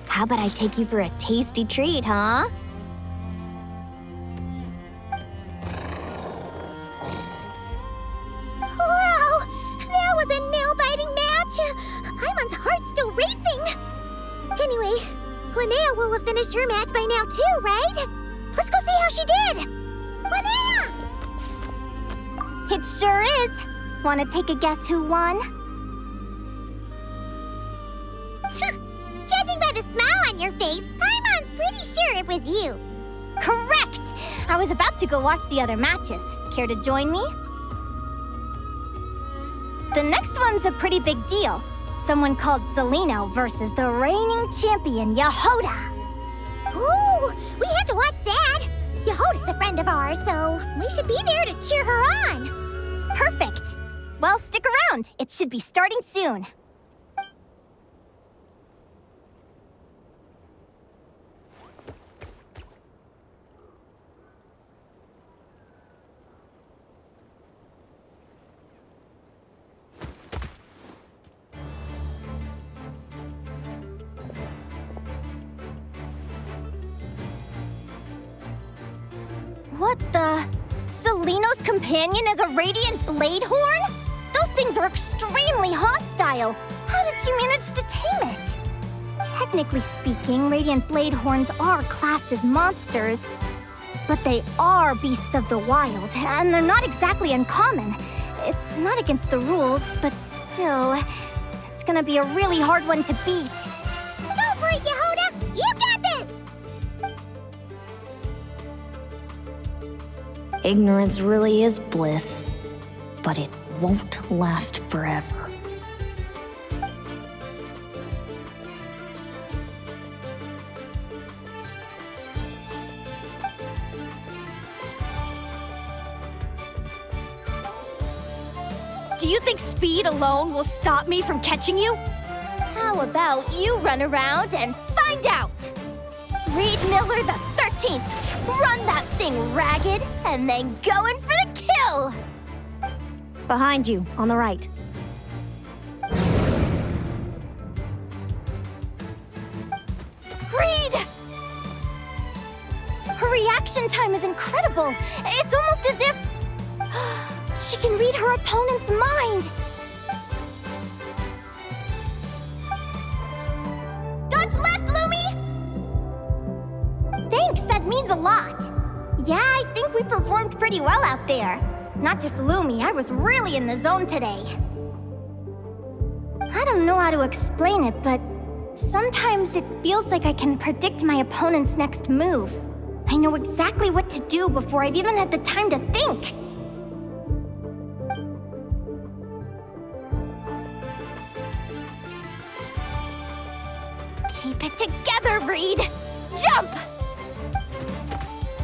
How about I take you for a tasty treat, huh? Wow! That was a nail-biting match! Paimon's heart's still racing! Anyway, Linnea will have finished her match by now too, right? Let's go see how she did! Linnea! It sure is. Want to take a guess who won? Judging by the smile on your face, Paimon's pretty sure it was you. Correct! I was about to go watch the other matches. Care to join me? The next one's a pretty big deal. Someone called Celino versus the reigning champion, Yehoda. Ooh, we had to watch that. Yehoda's a friend of ours, so we should be there to cheer her on. Perfect. Well, stick around. It should be starting soon. What the? Celino's companion is a radiant blade horn? Those things are extremely hostile. How did you manage to tame it? Technically speaking, radiant blade horns are classed as monsters. But they are beasts of the wild, and they're not exactly uncommon. It's not against the rules, but still, it's gonna be a really hard one to beat. Go for it, Yehoda! You got this! Ignorance really is bliss, but it won't last forever. Do you think speed alone will stop me from catching you? How about you run around and find out? Reed Miller the 13th! Run that thing ragged, and then go in for the kill! Behind you, on the right. Reed! Her reaction time is incredible. It's almost as if she can read her opponent's mind. Dodge left, Lumi! Thanks, that means a lot. Yeah, I think we performed pretty well out there. Not just Lumi, I was really in the zone today. I don't know how to explain it, but sometimes it feels like I can predict my opponent's next move. I know exactly what to do before I've even had the time to think. Keep it together, Reed! Jump!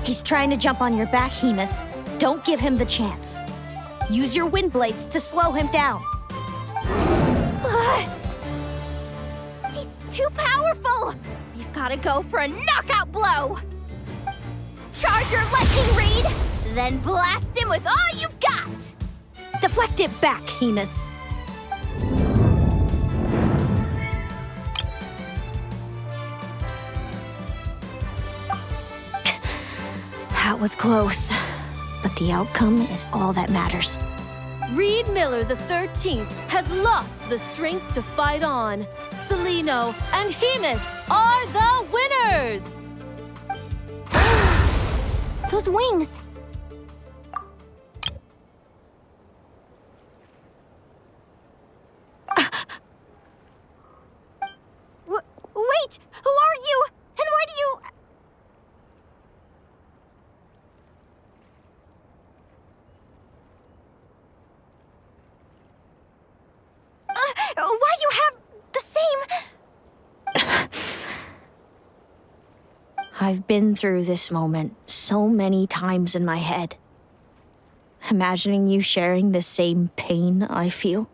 He's trying to jump on your back, Hemus. Don't give him the chance. Use your wind blades to slow him down. He's too powerful! We've gotta go for a knockout blow! Charge your lightning, Reed! Then blast him with all you've got! Deflect it back, Hemus. That was close, but the outcome is all that matters. Reed Miller the 13th has lost the strength to fight on. Celino and Hemus are the winners! Those wings! Wait! Who are you? And why do you... why do you have the same... I've been through this moment so many times in my head. Imagining you sharing the same pain I feel.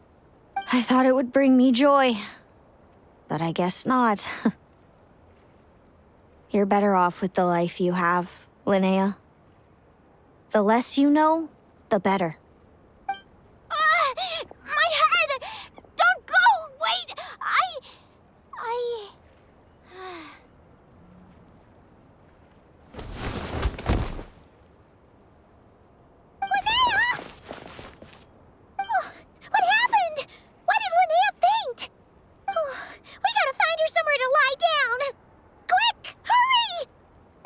I thought it would bring me joy, but I guess not. You're better off with the life you have, Linnea. The less you know, the better. My head! Don't go! Wait! Linnea! Oh, what happened? Why did Linnea faint? Oh, we gotta find her somewhere to lie down! Quick! Hurry!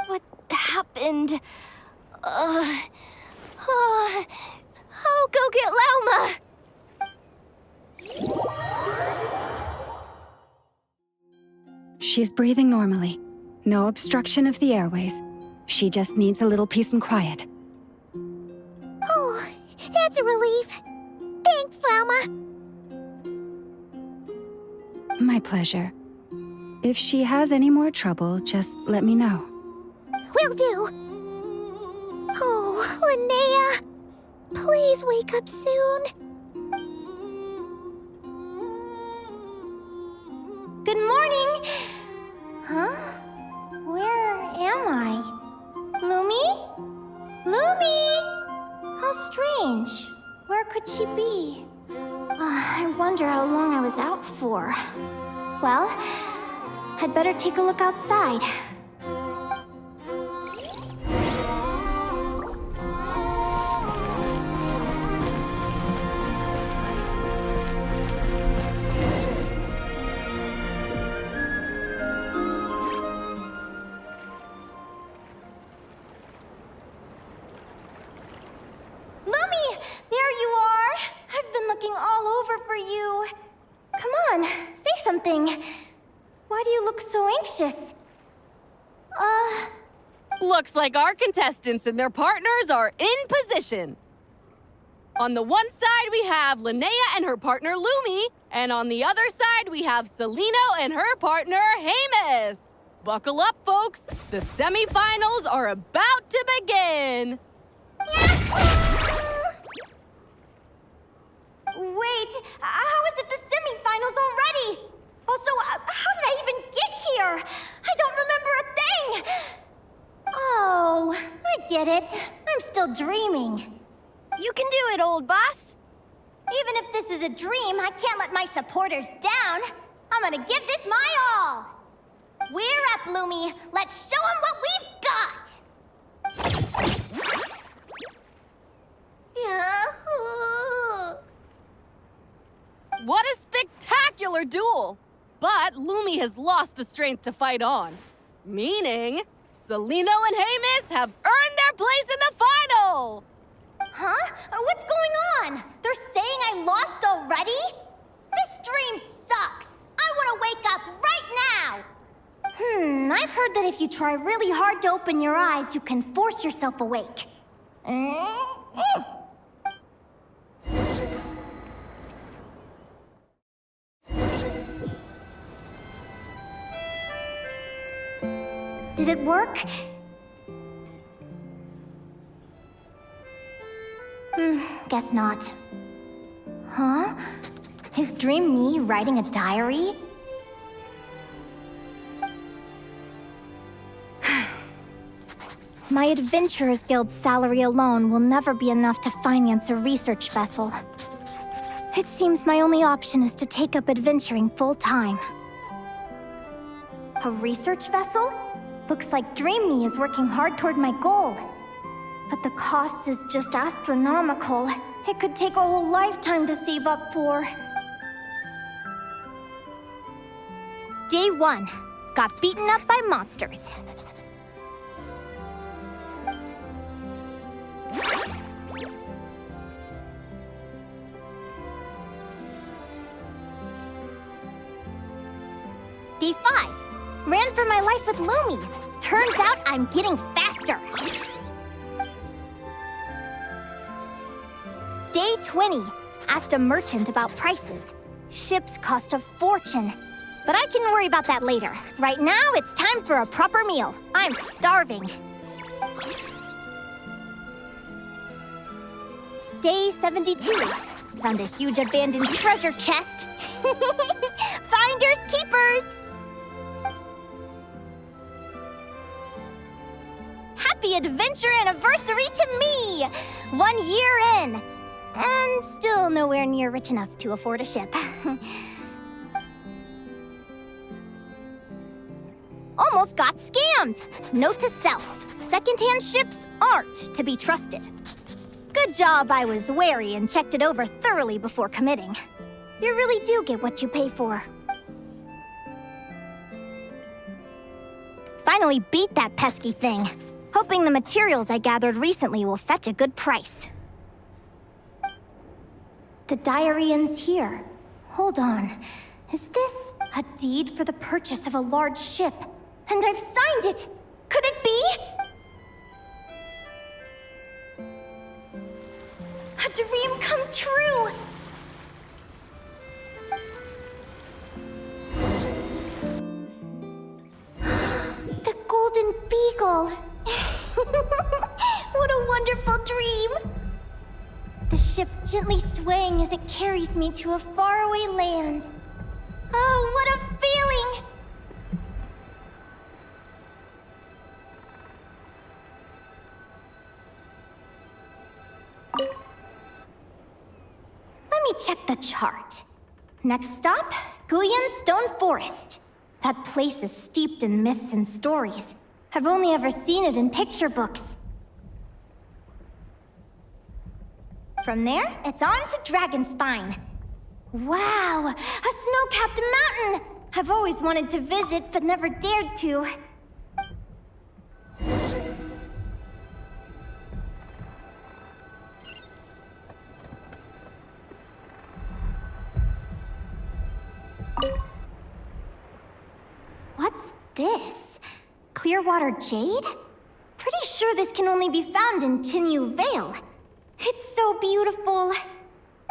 What happened? I'll go get Lauma. She's breathing normally. No obstruction of the airways. She just needs a little peace and quiet. Oh, that's a relief. Thanks, Lauma. My pleasure. If she has any more trouble, just let me know. Will do. Oh, Linnea. Please wake up soon. Good morning! Huh? Where am I? Lumi? Lumi! How strange. Where could she be? I wonder how long I was out for. Well, I'd better take a look outside. Why do you look so anxious? Looks like our contestants and their partners are in position. On the one side, we have Linnea and her partner Lumi, and on the other side, we have Celino and her partner Hamus. Buckle up, folks. The semifinals are about to begin. Wait, how is it the semifinals already? Also, how did I even get here? I don't remember a thing! Oh, I get it. I'm still dreaming. You can do it, old boss. Even if this is a dream, I can't let my supporters down. I'm gonna give this my all. We're up, Lumi. Let's show them what we've got! What a spectacular duel! But Lumi has lost the strength to fight on. Meaning, Celino and Hamus have earned their place in the final! Huh? What's going on? They're saying I lost already? This dream sucks! I want to wake up right now! I've heard that if you try really hard to open your eyes, you can force yourself awake. Did it work? Guess not. Huh? Is Dream me writing a diary? My Adventurers Guild salary alone will never be enough to finance a research vessel. It seems my only option is to take up adventuring full-time. A research vessel? Looks like Dream Me is working hard toward my goal. But the cost is just astronomical. It could take a whole lifetime to save up for. Day 1. Got beaten up by monsters. Day 5. Ran for my life with Lumi. Turns out I'm getting faster. Day 20. Asked a merchant about prices. Ships cost a fortune. but I can worry about that later. Right now, it's time for a proper meal. I'm starving. Day 72. Found a huge abandoned treasure chest. Finders keepers! Happy adventure anniversary to me! 1 year in! And still nowhere near rich enough to afford a ship. Almost got scammed! Note to self, secondhand ships aren't to be trusted. Good job I was wary and checked it over thoroughly before committing. You really do get what you pay for. Finally beat that pesky thing. Hoping the materials I gathered recently will fetch a good price. The diary ends here. Hold on. Is this a deed for the purchase of a large ship? And I've signed it! Could it be? A dream come true! The Golden Beagle! What a wonderful dream! The ship gently swaying as it carries me to a faraway land. Oh, what a feeling! Let me check the chart. Next stop, Guyan Stone Forest. That place is steeped in myths and stories. I've only ever seen it in picture books. From there, it's on to Dragonspine. Wow, a snow-capped mountain! I've always wanted to visit, but never dared to. What's this? Clearwater jade? Pretty sure this can only be found in Chinyu Vale. It's so beautiful.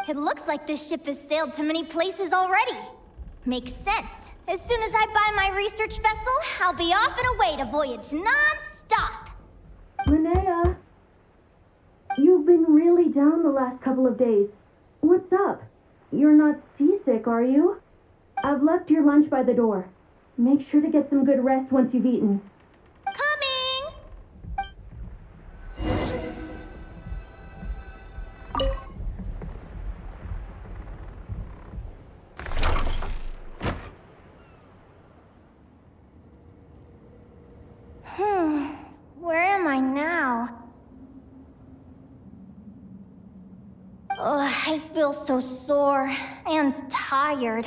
It looks like this ship has sailed to many places already. Makes sense. As soon as I buy my research vessel, I'll be off and away to voyage non-stop. Linnea, you've been really down the last couple of days. What's up? You're not seasick, are you? I've left your lunch by the door. Make sure to get some good rest once you've eaten. Coming! Where am I now? Ugh, I feel so sore and tired.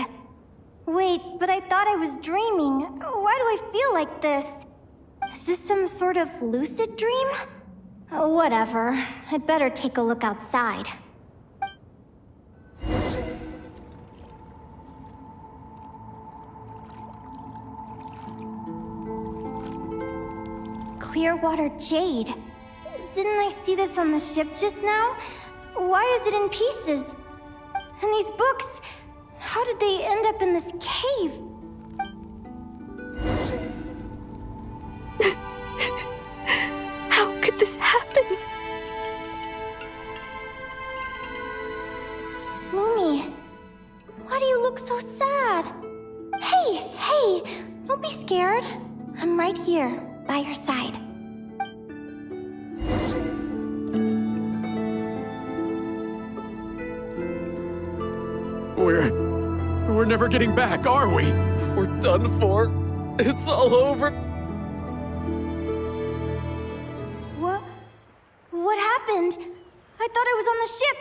Wait, but I thought I was dreaming. Why do I feel like this? Is this some sort of lucid dream? Whatever. I'd better take a look outside. Clearwater jade. Didn't I see this on the ship just now? Why is it in pieces? And these books, how did they end up in this cave? How could this happen? Lumi, why do you look so sad? Hey, don't be scared. I'm right here, by your side. We're never getting back, are we? We're done for. It's all over. What happened? I thought I was on the ship.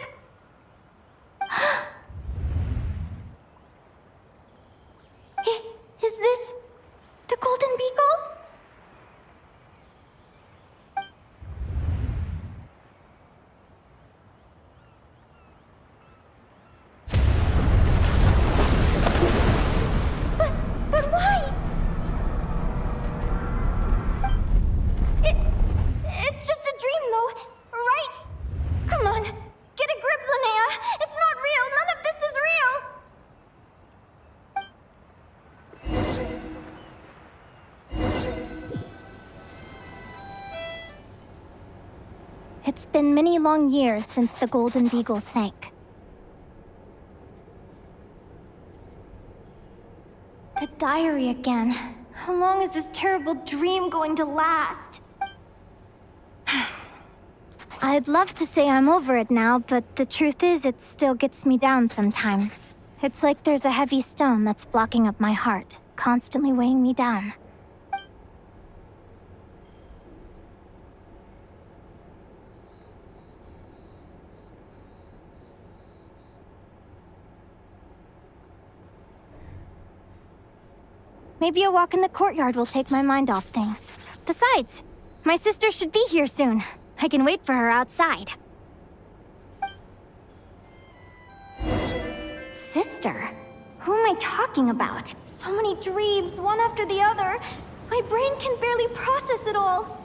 Is this the Golden Beagle? But why? It's just a dream, though, right? Come on, get a grip It's been many long years since the Golden Beagle sank. The diary again. How long is this terrible dream going to last? I'd love to say I'm over it now, but the truth is it still gets me down sometimes. It's like there's a heavy stone that's blocking up my heart, constantly weighing me down. Maybe a walk in the courtyard will take my mind off things. Besides, my sister should be here soon. I can wait for her outside. Sister? Who am I talking about? So many dreams, one after the other. My brain can barely process it all.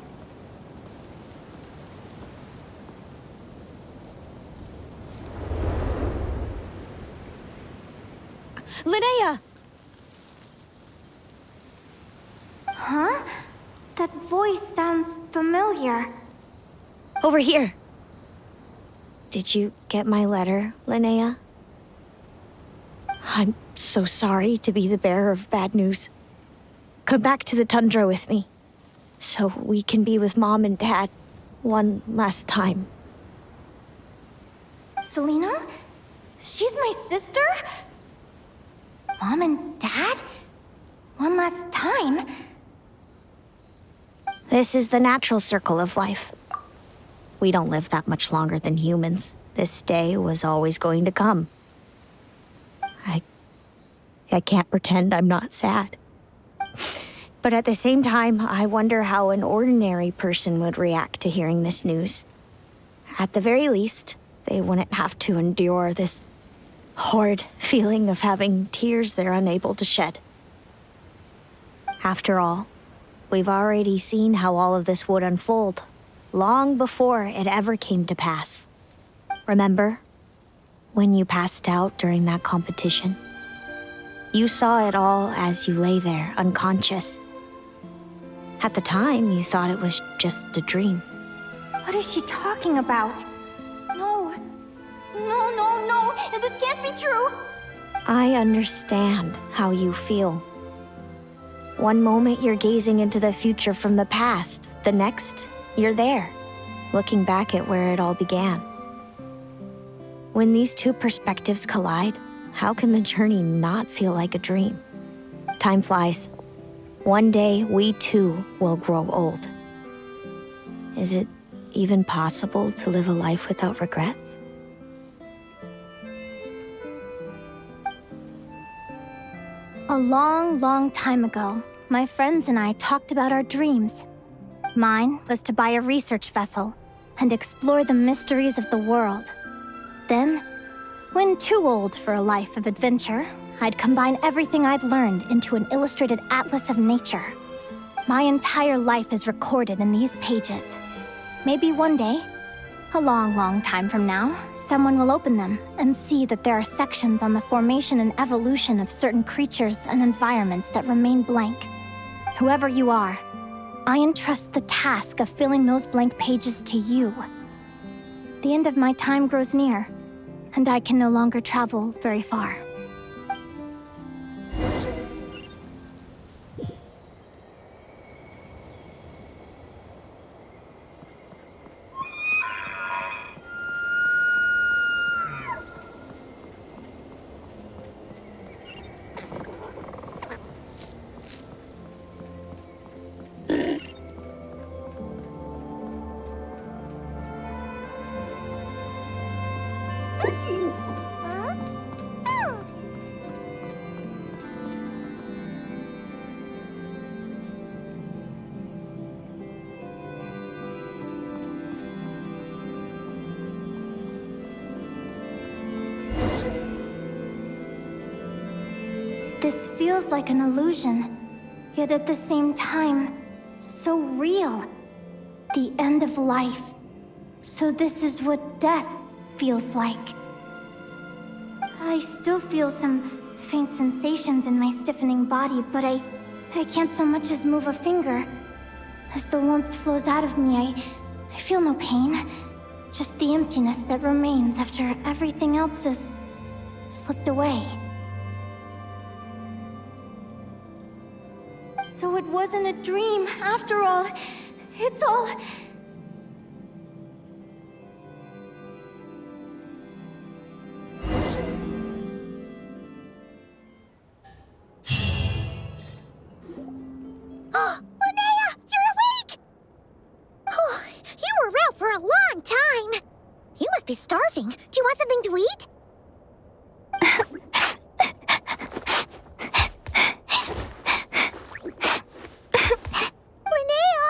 Linnea! Huh? That voice sounds familiar. Over here. Did you get my letter, Linnea? I'm so sorry to be the bearer of bad news. Come back to the tundra with me, so we can be with Mom and Dad one last time. Selena? She's my sister? Mom and Dad? One last time? This is the natural circle of life. We don't live that much longer than humans. This day was always going to come. I can't pretend I'm not sad. But at the same time, I wonder how an ordinary person would react to hearing this news. At the very least, they wouldn't have to endure this horrid feeling of having tears they're unable to shed. After all, we've already seen how all of this would unfold, long before it ever came to pass. Remember, when you passed out during that competition? You saw it all as you lay there, unconscious. At the time, you thought it was just a dream. What is she talking about? No. No. This can't be true. I understand how you feel. One moment you're gazing into the future from the past, the next, you're there, looking back at where it all began. When these two perspectives collide, how can the journey not feel like a dream? Time flies. One day, we too will grow old. Is it even possible to live a life without regrets? A long time ago, my friends and I talked about our dreams. Mine was to buy a research vessel and explore the mysteries of the world. Then, when too old for a life of adventure, I'd combine everything I'd learned into an illustrated atlas of nature. My entire life is recorded in these pages. Maybe one day, a long time from now, someone will open them and see that there are sections on the formation and evolution of certain creatures and environments that remain blank. Whoever you are, I entrust the task of filling those blank pages to you. The end of my time grows near, and I can no longer travel very far. This feels like an illusion, yet at the same time, so real. The end of life. So this is what death feels like. I still feel some faint sensations in my stiffening body, but I can't so much as move a finger. As the warmth flows out of me, I feel no pain, Just the emptiness that remains after everything else has slipped away. So it wasn't a dream, after all. It's all... Oh, Linnea, you're awake! Oh, you were out for a long time. You must be starving. Do you want something to eat? Linnea,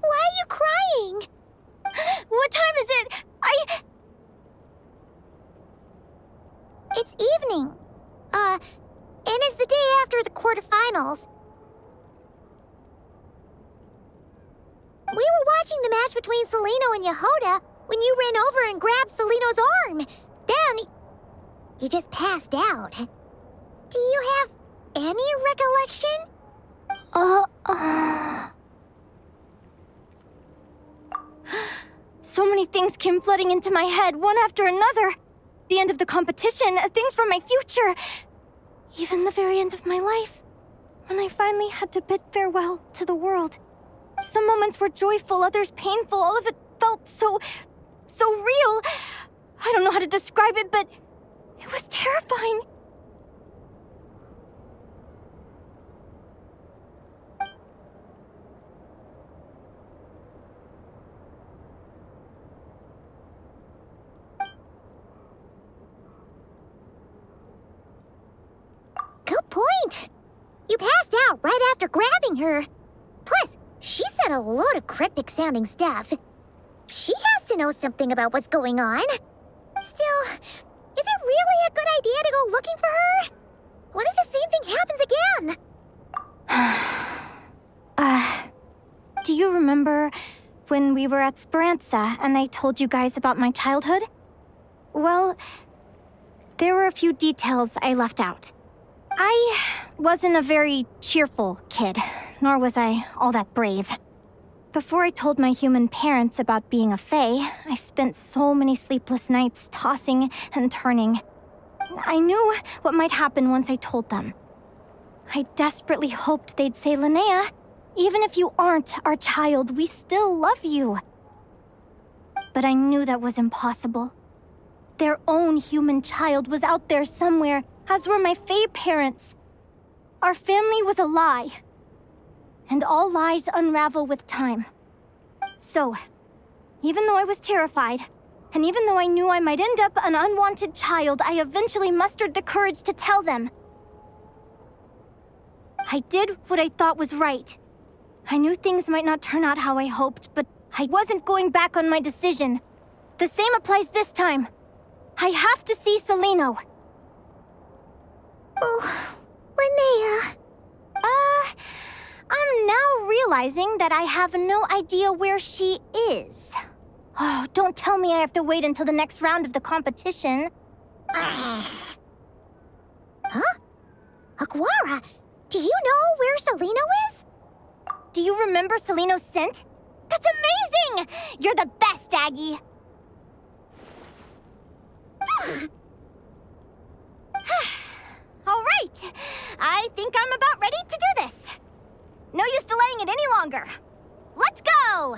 why are you crying? What time is it? It's evening. And it's the day after the quarterfinals. We were watching the match between Celino and Yehoda when you ran over and grabbed Celino's arm. Then, you just passed out. Do you have any recollection? So many things came flooding into my head, one after another. The end of the competition, things from my future. Even the very end of my life, when I finally had to bid farewell to the world. Some moments were joyful, others painful. All of it felt so real. I don't know how to describe it, but it was terrifying. Good point. You passed out right after grabbing her. Plus, she said a load of cryptic-sounding stuff. She has to know something about what's going on. Still, is it really a good idea to go looking for her? What if the same thing happens again? Do you remember when we were at Speranza and I told you guys about my childhood? Well, there were a few details I left out. I wasn't a very cheerful kid, nor was I all that brave. Before I told my human parents about being a Fae, I spent so many sleepless nights tossing and turning. I knew what might happen once I told them. I desperately hoped they'd say, Linnea, even if you aren't our child, we still love you. But I knew that was impossible. Their own human child was out there somewhere, as were my Fae parents. Our family was a lie. And all lies unravel with time. So, even though I was terrified, and even though I knew I might end up an unwanted child, I eventually mustered the courage to tell them. I did what I thought was right. I knew things might not turn out how I hoped, but I wasn't going back on my decision. The same applies this time. I have to see Celino. Oh, Linnea. I'm now realizing that I have no idea where she is. Oh, don't tell me I have to wait until the next round of the competition. Huh? Aguara, do you know where Celino is? Do you remember Celino's scent? That's amazing! You're the best, Aggie! All right, I think I'm about ready to do this. No use delaying it any longer. Let's go!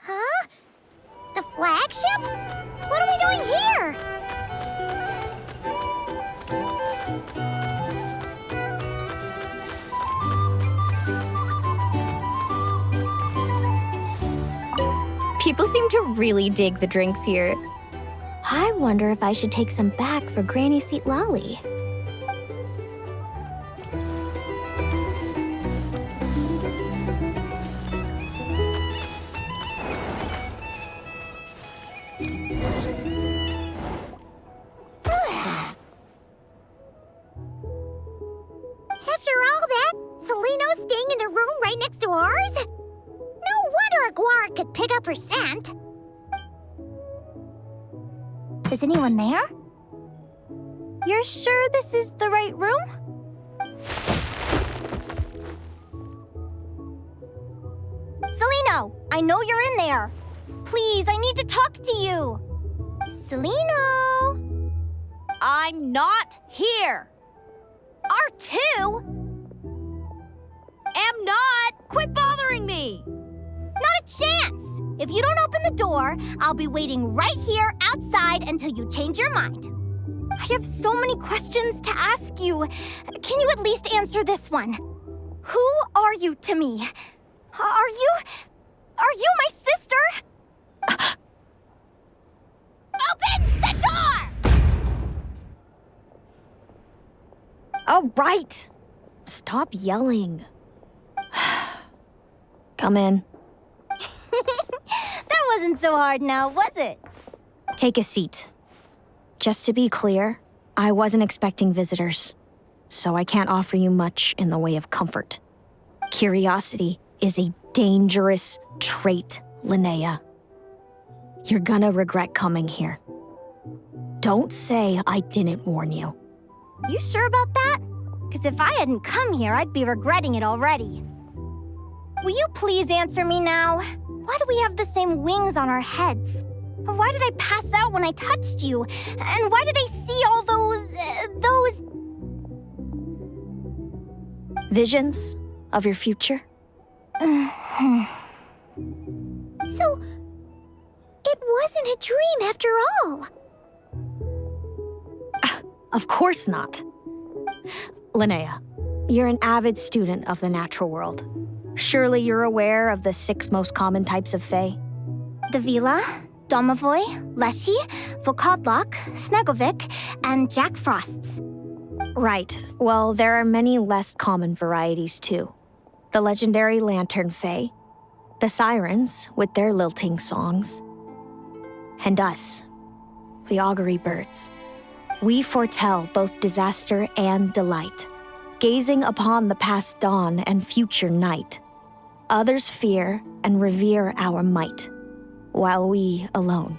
Huh? The flagship? What are we doing here? People seem to really dig the drinks here. I wonder if I should take some back for Granny Seat Lolly. After all that, Seleno's staying in the room right next to ours? No wonder Aguara could pick up her scent. Is anyone there? You're sure this is the right room? Seleno, I know you're in there. Please, I need to talk to you. Seleno! I'm not here. R2? Am not. Quit bothering me. Not a chance! If you don't open the door, I'll be waiting right here outside until you change your mind. I have so many questions to ask you. Can you at least answer this one? Who are you to me? Are you my sister? Open the door! All right. Stop yelling. Come in. That wasn't so hard now, was it? Take a seat. Just to be clear, I wasn't expecting visitors, so I can't offer you much in the way of comfort. Curiosity is a dangerous trait, Linnea. You're gonna regret coming here. Don't say I didn't warn you. You sure about that? Because if I hadn't come here, I'd be regretting it already. Will you please answer me now? Why do we have the same wings on our heads? Why did I pass out when I touched you? And why did I see all those... Visions of your future? So, it wasn't a dream after all. Of course not. Linnea, you're an avid student of the natural world. Surely you're aware of the 6 most common types of Fae? The Vila, Domovoy, Leshy, Volkodlok, Snegovic, and Jack Frosts. Right. Well, there are many less common varieties too. The legendary Lantern Fae, the Sirens with their lilting songs, and us, the Augury Birds. We foretell both disaster and delight, gazing upon the past dawn and future night. Others fear and revere our might, while we alone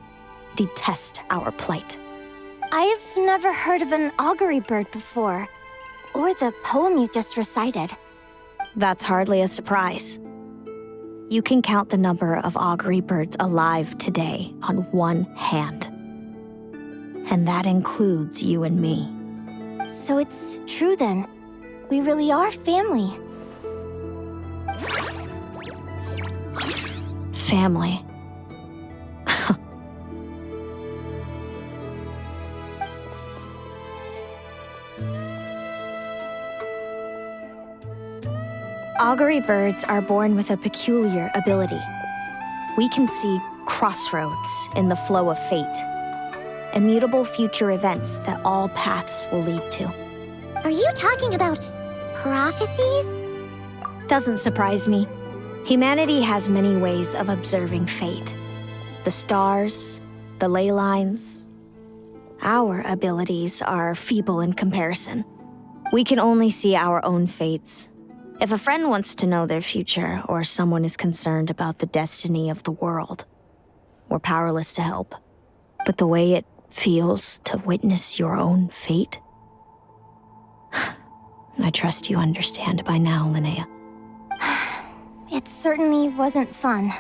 detest our plight. I've never heard of an augury bird before, or the poem you just recited. That's hardly a surprise. You can count the number of augury birds alive today on one hand. And that includes you and me. So it's true then. We really are family. Family. Augury birds are born with a peculiar ability. We can see crossroads in the flow of fate, immutable future events that all paths will lead to. Are you talking about prophecies? Doesn't surprise me. Humanity has many ways of observing fate. The stars, the ley lines. Our abilities are feeble in comparison. We can only see our own fates. If a friend wants to know their future, or someone is concerned about the destiny of the world, we're powerless to help. But the way it feels to witness your own fate, I trust you understand by now, Linnea. It certainly wasn't fun.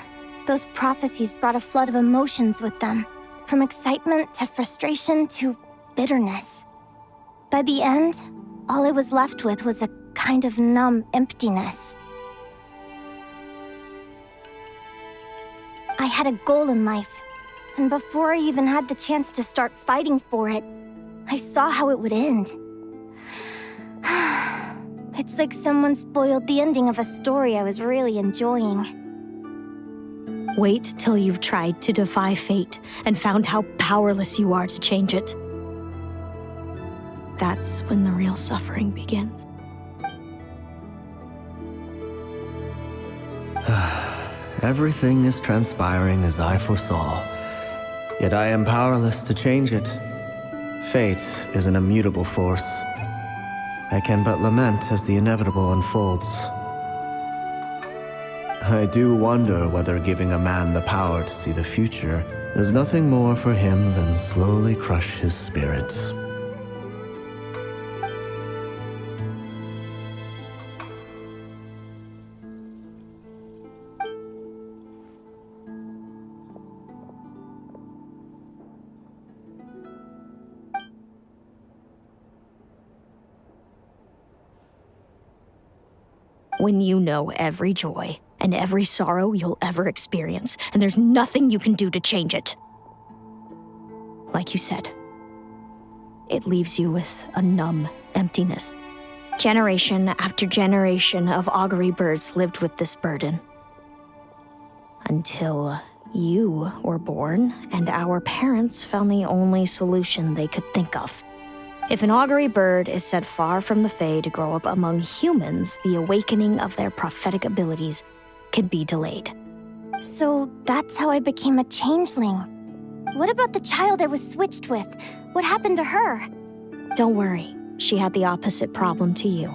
Those prophecies brought a flood of emotions with them, from excitement to frustration to bitterness. By the end, all I was left with was a kind of numb emptiness. I had a goal in life, and before I even had the chance to start fighting for it, I saw how it would end. It's like someone spoiled the ending of a story I was really enjoying. Wait till you've tried to defy fate and found how powerless you are to change it. That's when the real suffering begins. Everything is transpiring as I foresaw, yet I am powerless to change it. Fate is an immutable force. I can but lament as the inevitable unfolds. I do wonder whether giving a man the power to see the future does nothing more for him than slowly crush his spirit. When you know every joy and every sorrow you'll ever experience, and there's nothing you can do to change it. Like you said, it leaves you with a numb emptiness. Generation after generation of augury birds lived with this burden. Until you were born, and our parents found the only solution they could think of. If an augury bird is set far from the Fae to grow up among humans, the awakening of their prophetic abilities could be delayed. So that's how I became a changeling. What about the child I was switched with? What happened to her? Don't worry, she had the opposite problem to you.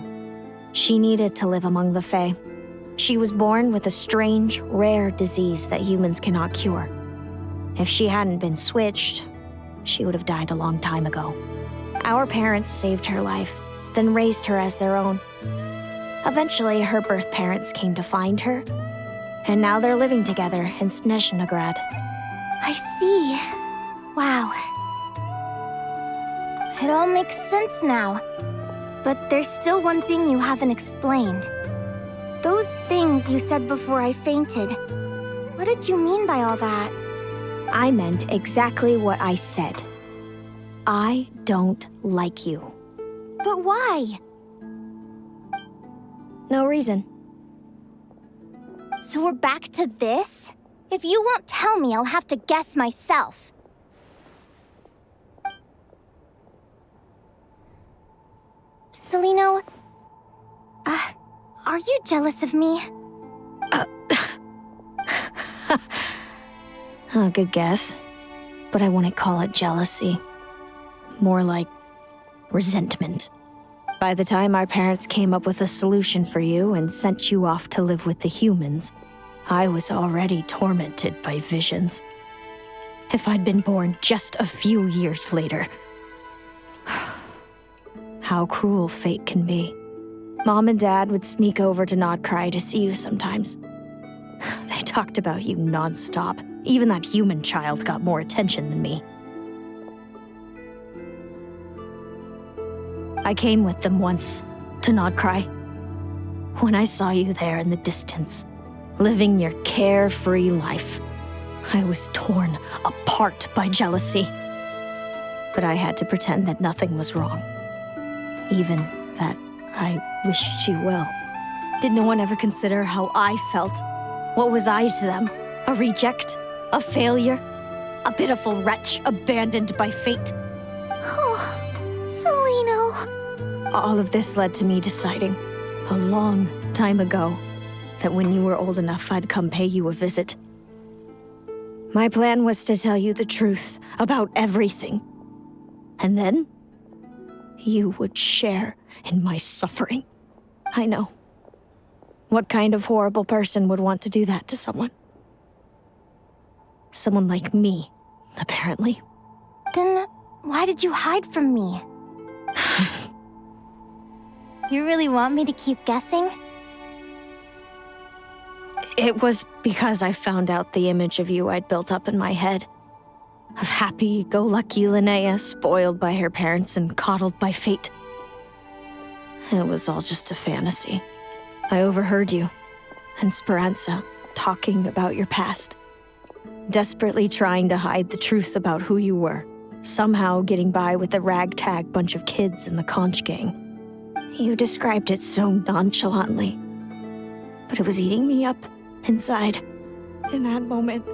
She needed to live among the Fae. She was born with a strange, rare disease that humans cannot cure. If she hadn't been switched, she would have died a long time ago. Our parents saved her life, then raised her as their own. Eventually, her birth parents came to find her, and now they're living together in Snezhnegrad. I see. Wow. It all makes sense now. But there's still one thing you haven't explained. Those things you said before I fainted. What did you mean by all that? I meant exactly what I said. I don't like you. But why? No reason. So we're back to this? If you won't tell me, I'll have to guess myself. Celino, are you jealous of me? Good guess. But I wouldn't call it jealousy. More like resentment. By the time our parents came up with a solution for you and sent you off to live with the humans, I was already tormented by visions. If I'd been born just a few years later. How cruel fate can be. Mom and Dad would sneak over to Nodkrai to see you sometimes. They talked about you nonstop. Even that human child got more attention than me. I came with them once, to Nodkrai. When I saw you there in the distance, living your carefree life, I was torn apart by jealousy. But I had to pretend that nothing was wrong. Even that I wished you well. Did no one ever consider how I felt? What was I to them? A reject? A failure? A pitiful wretch abandoned by fate? Oh, Celino. All of this led to me deciding, a long time ago, that when you were old enough, I'd come pay you a visit. My plan was to tell you the truth about everything. And then, you would share in my suffering. I know. What kind of horrible person would want to do that to someone? Someone like me, apparently. Then why did you hide from me? You really want me to keep guessing? It was because I found out the image of you I'd built up in my head. Of happy-go-lucky Linnea, spoiled by her parents and coddled by fate. It was all just a fantasy. I overheard you and Speranza talking about your past. Desperately trying to hide the truth about who you were. Somehow getting by with a ragtag bunch of kids in the conch gang. You described it so nonchalantly. But it was eating me up inside. In that moment,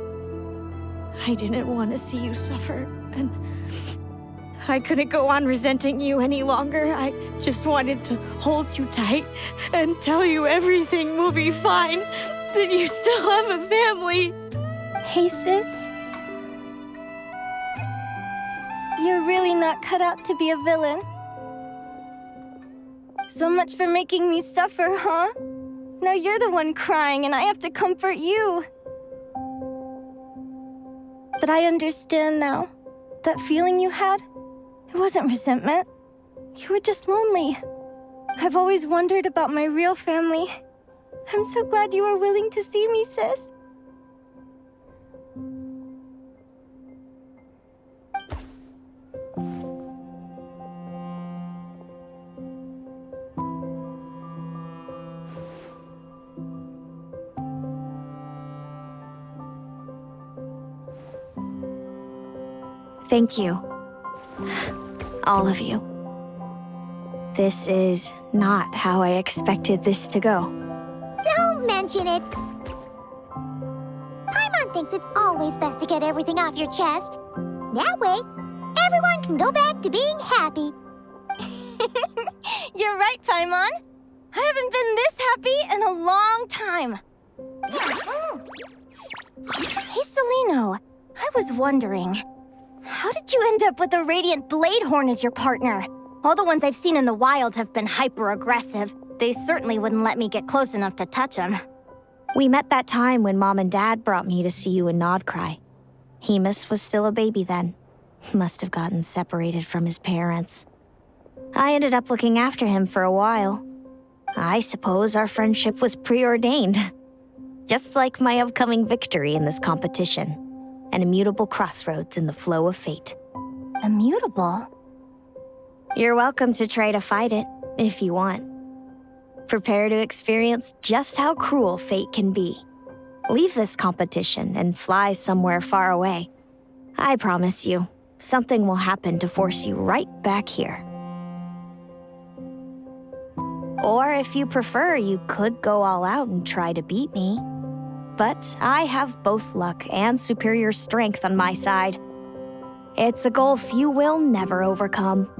I didn't want to see you suffer, and I couldn't go on resenting you any longer. I just wanted to hold you tight and tell you everything will be fine, that you still have a family. Hey, sis. You're really not cut out to be a villain. So much for making me suffer, huh? Now you're the one crying and I have to comfort you. But I understand now. That feeling you had, it wasn't resentment. You were just lonely. I've always wondered about my real family. I'm so glad you were willing to see me, sis. Thank you. All of you. This is not how I expected this to go. Don't mention it. Paimon thinks it's always best to get everything off your chest. That way, everyone can go back to being happy. You're right, Paimon. I haven't been this happy in a long time. Hey, Celino. I was wondering, how did you end up with a Radiant Bladehorn as your partner? All the ones I've seen in the wild have been hyper-aggressive. They certainly wouldn't let me get close enough to touch them. We met that time when Mom and Dad brought me to see you in Nodkrai. Hemus was still a baby then. Must have gotten separated from his parents. I ended up looking after him for a while. I suppose our friendship was preordained. Just like my upcoming victory in this competition. An immutable crossroads in the flow of fate. Immutable? You're welcome to try to fight it, if you want. Prepare to experience just how cruel fate can be. Leave this competition and fly somewhere far away. I promise you, something will happen to force you right back here. Or if you prefer, you could go all out and try to beat me. But I have both luck and superior strength on my side. It's a gulf you will never overcome.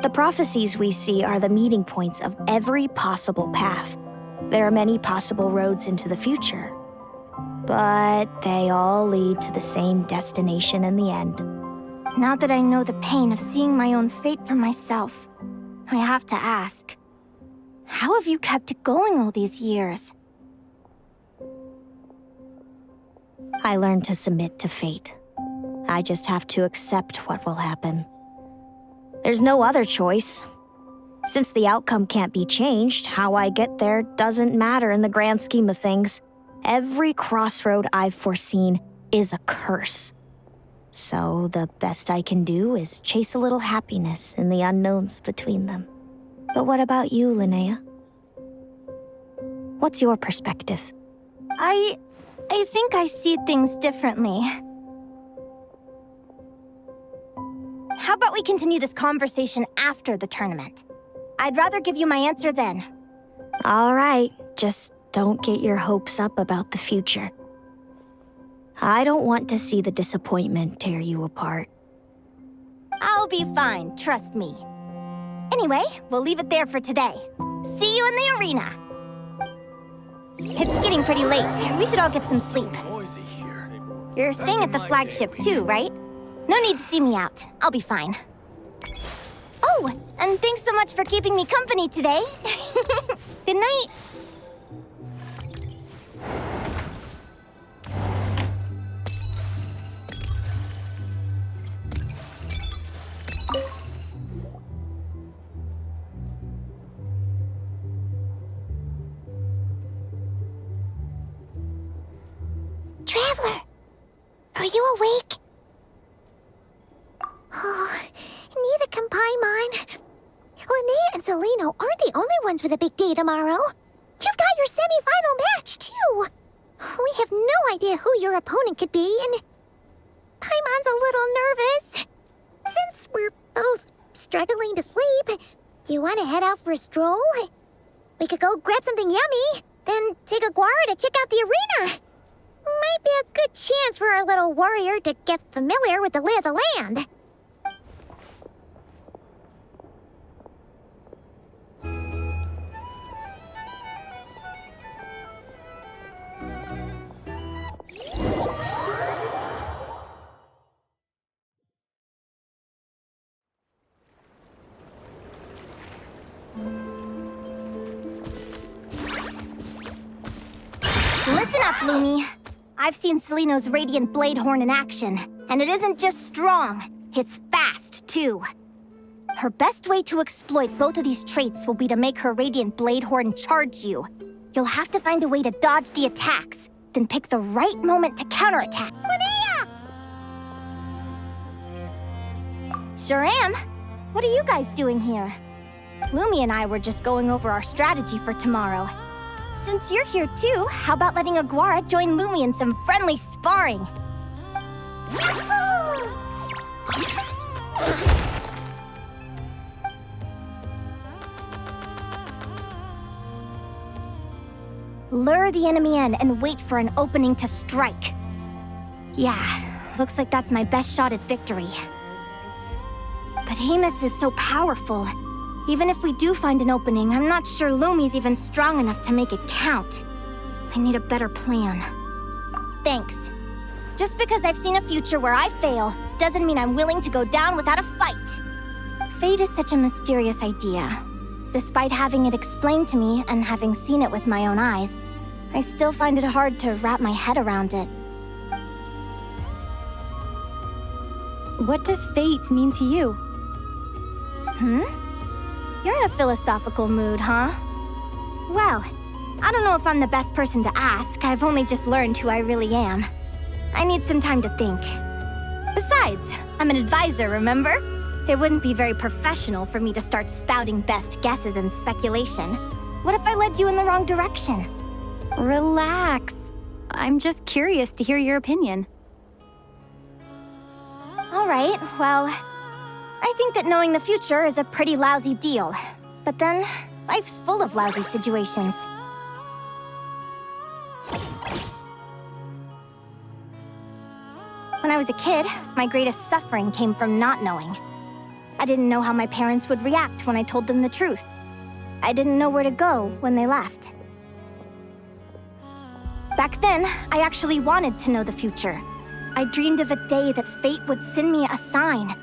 The prophecies we see are the meeting points of every possible path. There are many possible roads into the future. But they all lead to the same destination in the end. Now that I know the pain of seeing my own fate for myself, I have to ask, how have you kept it going all these years? I learned to submit to fate. I just have to accept what will happen. There's no other choice. Since the outcome can't be changed, how I get there doesn't matter in the grand scheme of things. Every crossroad I've foreseen is a curse. So the best I can do is chase a little happiness in the unknowns between them. But what about you, Linnea? What's your perspective? I think I see things differently. How about we continue this conversation after the tournament? I'd rather give you my answer then. All right, just don't get your hopes up about the future. I don't want to see the disappointment tear you apart. I'll be fine, trust me. Anyway, we'll leave it there for today. See you in the arena! It's getting pretty late. We should all get some sleep. You're staying at the flagship too, right? No need to see me out. I'll be fine. Oh, and thanks so much for keeping me company today. Good night. Traveler, are you awake? Oh, neither can Paimon. Linnea and Celino aren't the only ones with a big day tomorrow. You've got your semi-final match, too. We have no idea who your opponent could be, and Paimon's a little nervous. Since we're both struggling to sleep, do you want to head out for a stroll? We could go grab something yummy, then take Augury to check out the arena. Might be a good chance for our little warrior to get familiar with the lay of the land. Listen up, Lumi. I've seen Seleno's Radiant Blade Horn in action, and it isn't just strong, it's fast, too. Her best way to exploit both of these traits will be to make her Radiant Blade Horn charge you. You'll have to find a way to dodge the attacks, then pick the right moment to counterattack. Linnea! Sure am. What are you guys doing here? Lumi and I were just going over our strategy for tomorrow. Since you're here too, how about letting Aguara join Lumi in some friendly sparring? Lure the enemy in and wait for an opening to strike. Yeah, looks like that's my best shot at victory. But Amos is so powerful. Even if we do find an opening, I'm not sure Lumi's even strong enough to make it count. I need a better plan. Thanks. Just because I've seen a future where I fail, doesn't mean I'm willing to go down without a fight. Fate is such a mysterious idea. Despite having it explained to me and having seen it with my own eyes, I still find it hard to wrap my head around it. What does fate mean to you? You're in a philosophical mood, huh? Well, I don't know if I'm the best person to ask. I've only just learned who I really am. I need some time to think. Besides, I'm an advisor, remember? It wouldn't be very professional for me to start spouting best guesses and speculation. What if I led you in the wrong direction? Relax. I'm just curious to hear your opinion. All right, well, I think that knowing the future is a pretty lousy deal. But then, life's full of lousy situations. When I was a kid, my greatest suffering came from not knowing. I didn't know how my parents would react when I told them the truth. I didn't know where to go when they left. Back then, I actually wanted to know the future. I dreamed of a day that fate would send me a sign.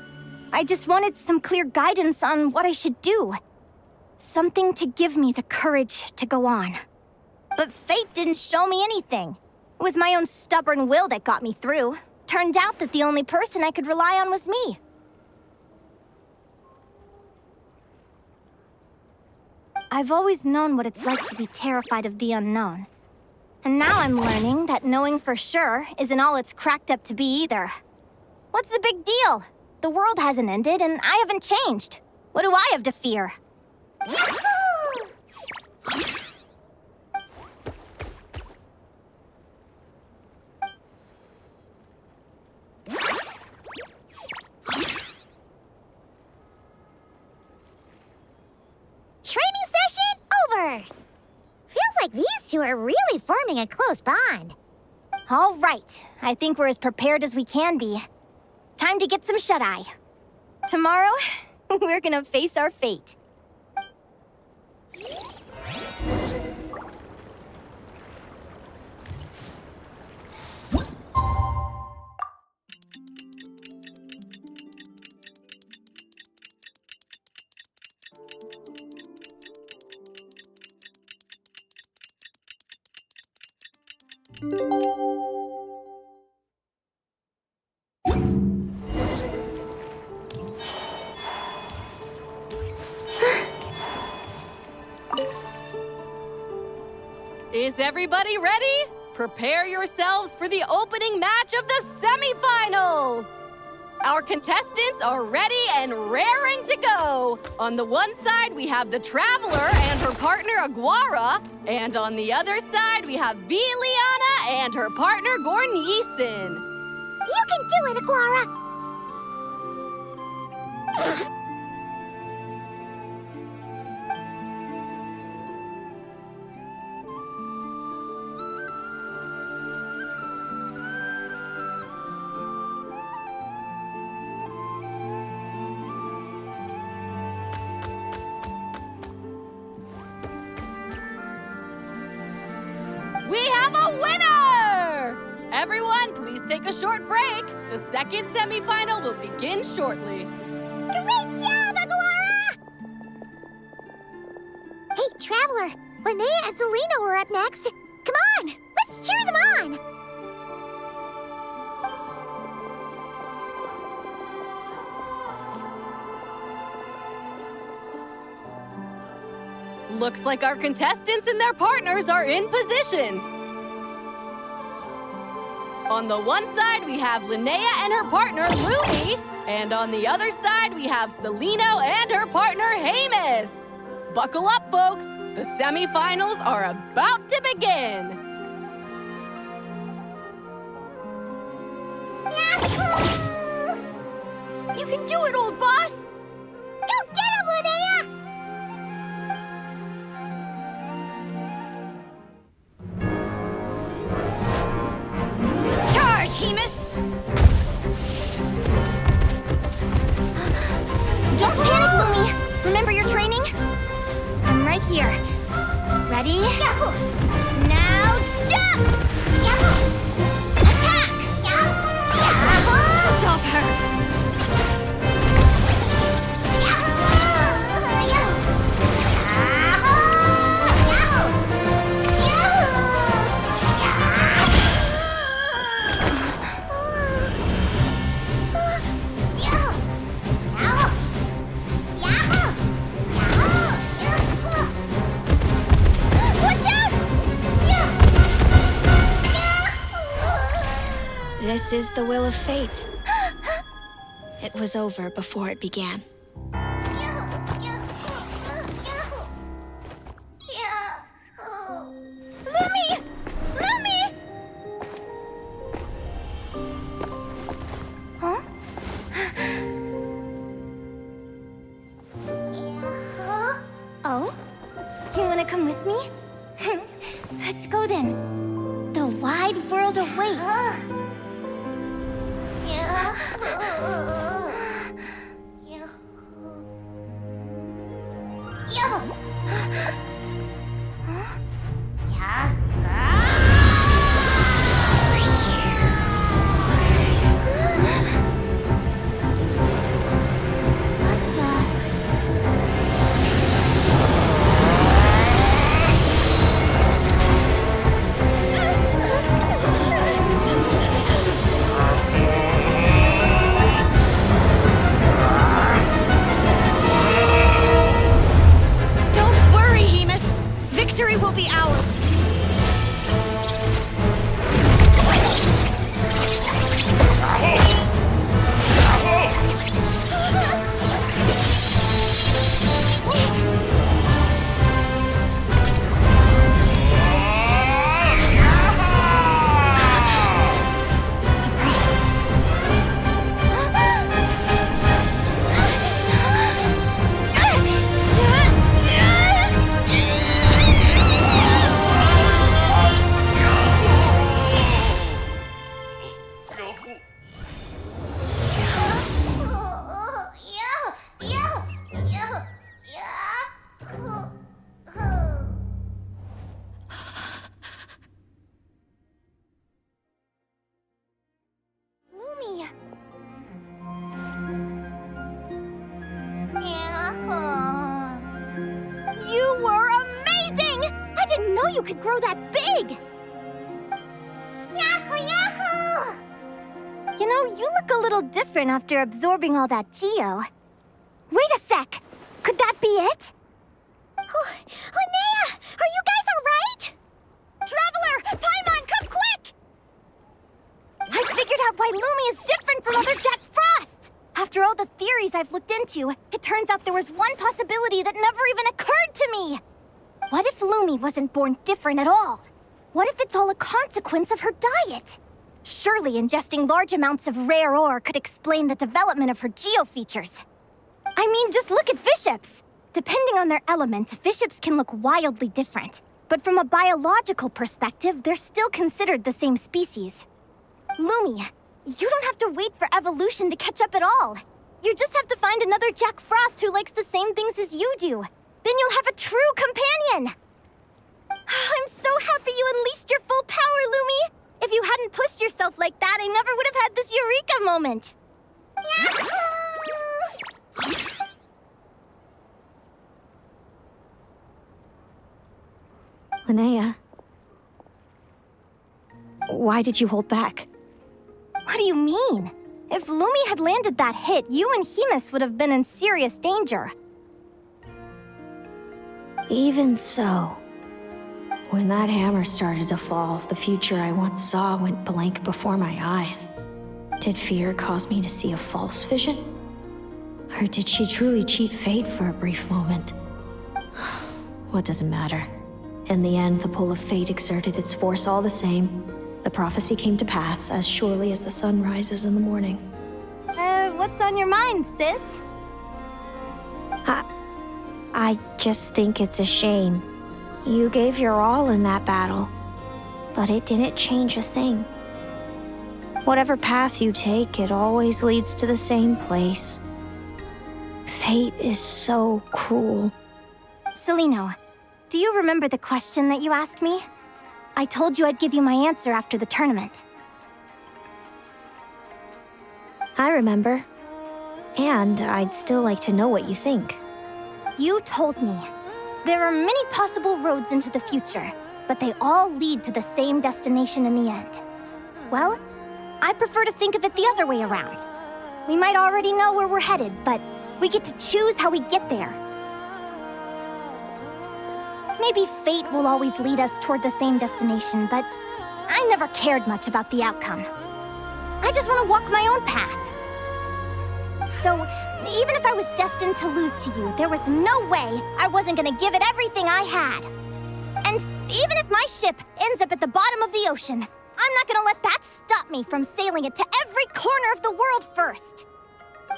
I just wanted some clear guidance on what I should do. Something to give me the courage to go on. But fate didn't show me anything. It was my own stubborn will that got me through. Turned out that the only person I could rely on was me. I've always known what it's like to be terrified of the unknown. And now I'm learning that knowing for sure isn't all it's cracked up to be either. What's the big deal? The world hasn't ended, and I haven't changed. What do I have to fear? Training session over! Feels like these two are really forming a close bond. All right, I think we're as prepared as we can be. Time to get some shut-eye. Tomorrow, we're gonna face our fate. Is everybody ready? Prepare yourselves for the opening match of the semifinals! Our contestants are ready and raring to go. On the one side, we have the Traveler and her partner Aguara, and on the other side, we have Linnea and her partner Gornyesin. You can do it, Aguara! Everyone, please take a short break. The second semifinal will begin shortly. Great job, Aguara! Hey, Traveler, Linnea and Selena were up next. Come on, let's cheer them on! Looks like our contestants and their partners are in position. On the one side, we have Linnea and her partner, Lumine. And on the other side, we have Selena and her partner, Hamus. Buckle up, folks. The semifinals are about to begin. Yahoo! You can do it, old boss! Go get him, Linnea! Charge, Hamus! Don't panic, Lumi! Remember your training? I'm right here. Ready? Yahoo! Now jump! Yahoo! Attack! Yahoo! Stop her! This is the will of fate. It was over before it began. Lumi! Lumi! Huh? Oh? You wanna come with me? Let's go then. The wide world awaits. You were amazing! I didn't know you could grow that big! Yahoo, yahoo! You know, you look a little different after absorbing all that Geo. Wait a sec! Could that be it? Oh, Linnea! Are you guys alright? Traveler! Paimon, come quick! I figured out why Lumi is different from other Jack Frosts! After all the theories I've looked into, it turns out there was one possibility that never even occurred to me! What if Lumi wasn't born different at all? What if it's all a consequence of her diet? Surely ingesting large amounts of rare ore could explain the development of her geo features. I mean, just look at Viships! Depending on their element, Viships can look wildly different. But from a biological perspective, they're still considered the same species. Lumi, you don't have to wait for evolution to catch up at all. You just have to find another Jack Frost who likes the same things as you do. Then you'll have a true companion! I'm so happy you unleashed your full power, Lumi! If you hadn't pushed yourself Eureka moment! Linnea, why did you hold back? What do you mean? If Lumi had landed that hit, you and Hemus would have been in serious danger. Even so, when that hammer started to fall, the future I once saw went blank before my eyes. Did fear cause me to see a false vision? Or did she truly cheat fate for a brief moment? What does it matter? In the end, the pull of fate exerted its force all the same. The prophecy came to pass as surely as the sun rises in the morning. What's on your mind, sis? I just think it's a shame. You gave your all in that battle, but it didn't change a thing. Whatever path you take, it always leads to the same place. Fate is so cruel. Celino, do you remember the question that you asked me? I told you I'd give you my answer after the tournament. I remember. And I'd still like to know what you think. You told me. There are many possible roads into the future, but they all lead to the same destination in the end. Well, I prefer to think of it the other way around. We might already know where we're headed, but we get to choose how we get there. Maybe fate will always lead us toward the same destination, but I never cared much about the outcome. I just want to walk my own path. So, even if I was destined to lose to you, there was no way I wasn't gonna give it everything I had. And even if my ship ends up at the bottom of the ocean, I'm not gonna let that stop me from sailing it to every corner of the world first.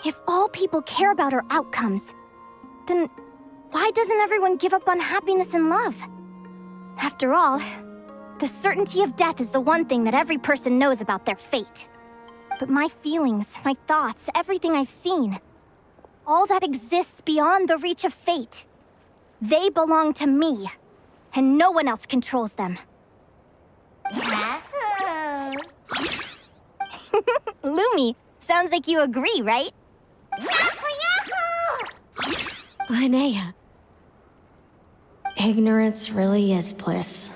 If all people care about are outcomes, then why doesn't everyone give up on happiness and love? After all, the certainty of death is the one thing that every person knows about their fate. But my feelings, my thoughts, everything I've seen, all that exists beyond the reach of fate. They belong to me, and no one else controls them. Lumi, sounds like you agree, right? Linnea. Ignorance really is bliss.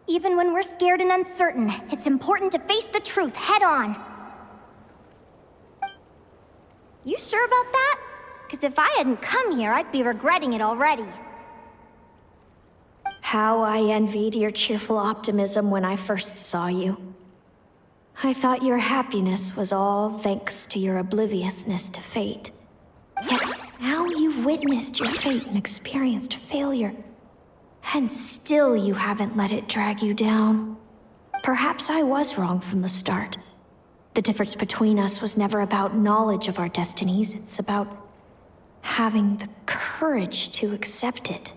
Even when we're scared and uncertain, it's important to face the truth head on. You sure about that? Because if I hadn't come here, I'd be regretting it already. How I envied your cheerful optimism when I first saw you. I thought your happiness was all thanks to your obliviousness to fate. Yet now you've witnessed your fate and experienced failure. And still you haven't let it drag you down. Perhaps I was wrong from the start. The difference between us was never about knowledge of our destinies. It's about having the courage to accept it.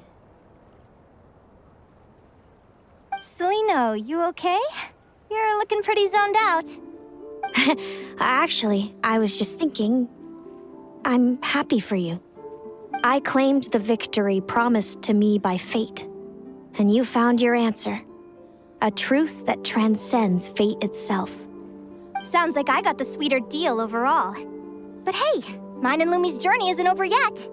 Celino, you okay? You're looking pretty zoned out. Actually, I was just thinking, I'm happy for you. I claimed the victory promised to me by fate, and you found your answer. A truth that transcends fate itself. Sounds like I got the sweeter deal overall. But hey, mine and Lumi's journey isn't over yet.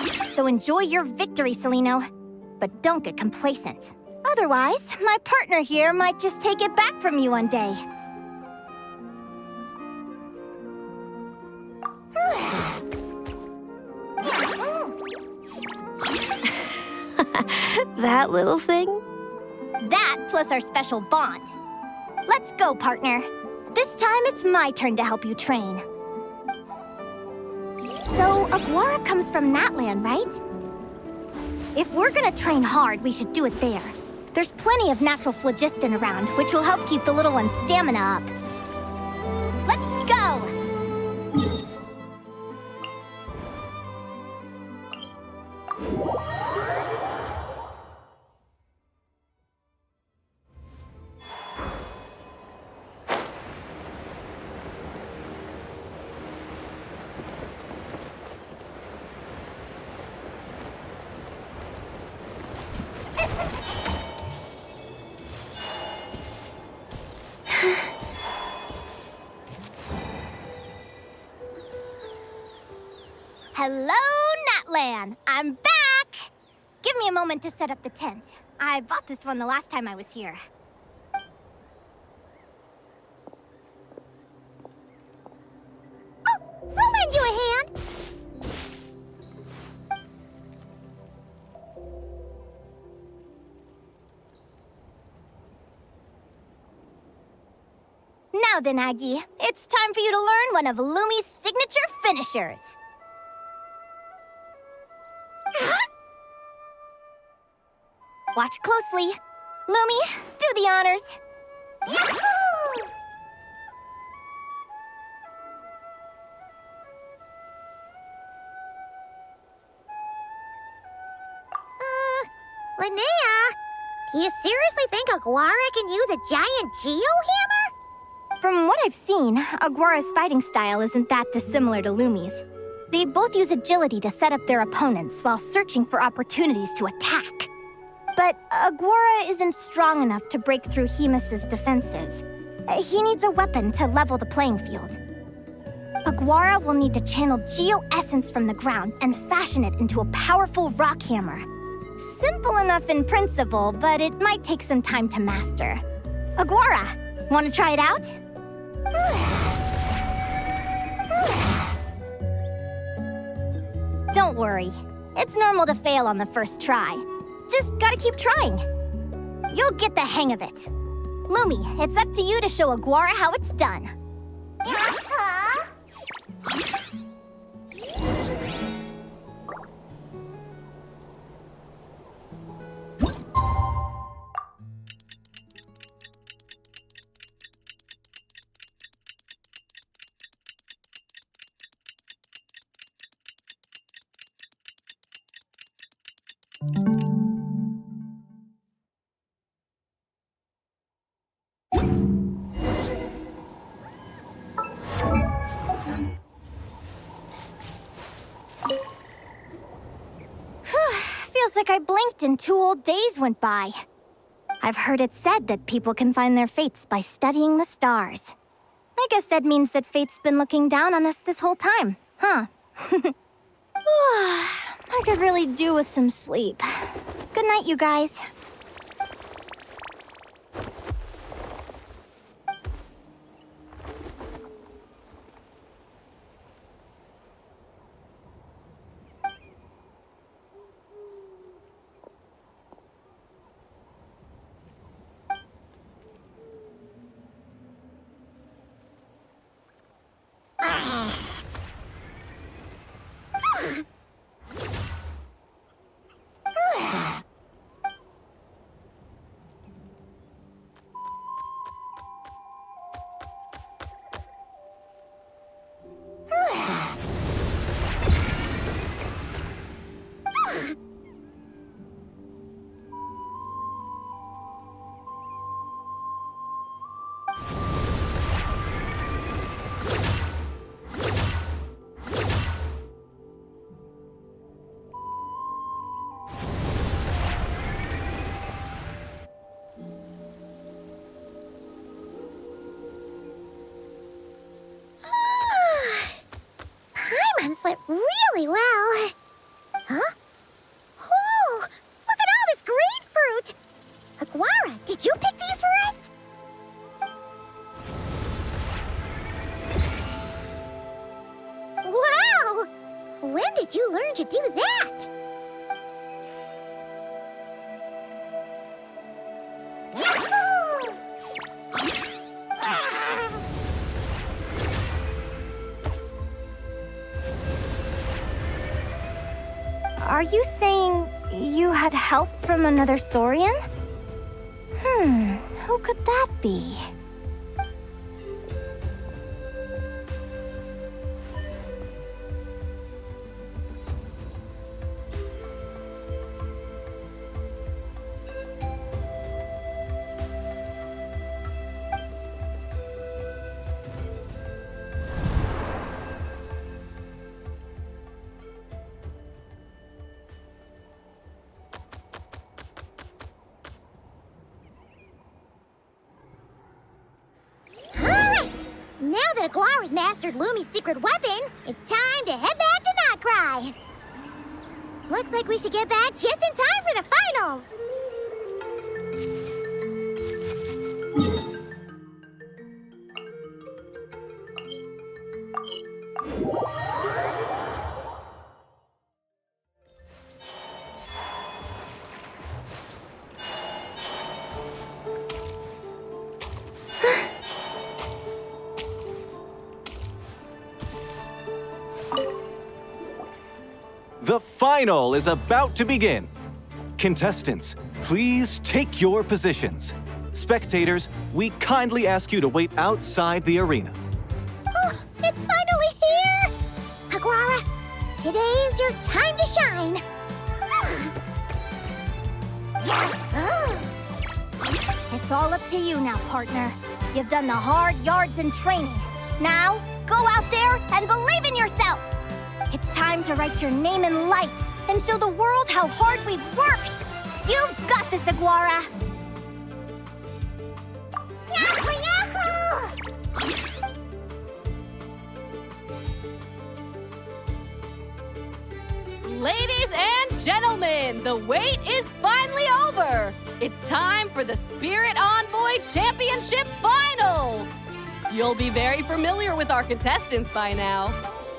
So enjoy your victory, Celino. But don't get complacent. Otherwise, my partner here might just take it back from you one day. That little thing? That plus our special bond. Let's go, partner. This time it's my turn to help you train. So, Aguara comes from Natland, right? If we're gonna train hard, we should do it there. There's plenty of natural phlogiston around, which will help keep the little one's stamina up. Let's go! Hello, Natlan! I'm back! Give me a moment to set up the tent. I bought this one the last time I was here. Oh, I'll lend you a hand! Now then, Aggie, it's time for you to learn one of Lumi's signature finishers. Watch closely. Lumi, do the honors. Yahoo! Linnea, do you seriously think Augury can use a giant geohammer? From what I've seen, Aguara's fighting style isn't that dissimilar to Lumi's. They both use agility to set up their opponents while searching for opportunities to attack. But Augury isn't strong enough to break through Hemus's defenses. He needs a weapon to level the playing field. Augury will need to channel geo-essence from the ground and fashion it into a powerful rock hammer. Simple enough in principle, but it might take some time to master. Augury, want to try it out? Don't worry. It's normal to fail on the first try. Just gotta keep trying. You'll get the hang of it. Lumi, it's up to you to show Augury how it's done. Feels like I blinked and 2 whole days went by. I've heard it said that people can find their fates by studying the stars. I guess that means that fate's been looking down on us this whole time, huh? I could really do with some sleep. Good night, you guys. Slept really well. Huh? Oh, look at all this grapefruit! Augury, did you pick these for us? Wow! When did you learn to do that? Yahoo! Are you saying you had help from another Saurian? Who could that be? Now that Augury's mastered Lumi's secret weapon, it's time to head back to nodkrai. Looks like we should get back just in time for the finals. The final is about to begin. Contestants, please take your positions. Spectators, we kindly ask you to wait outside the arena. Oh, it's finally here! Aguara, today is your time to shine. It's all up to you now, partner. You've done the hard yards in training. Now, go out there and believe in yourself! It's time to write your name in lights and show the world how hard we've worked! You've got this, Aguara! Yahoo! Yahoo! Ladies and gentlemen, the wait is finally over. It's time for the Spirit Envoy Championship Final. You'll be very familiar with our contestants by now.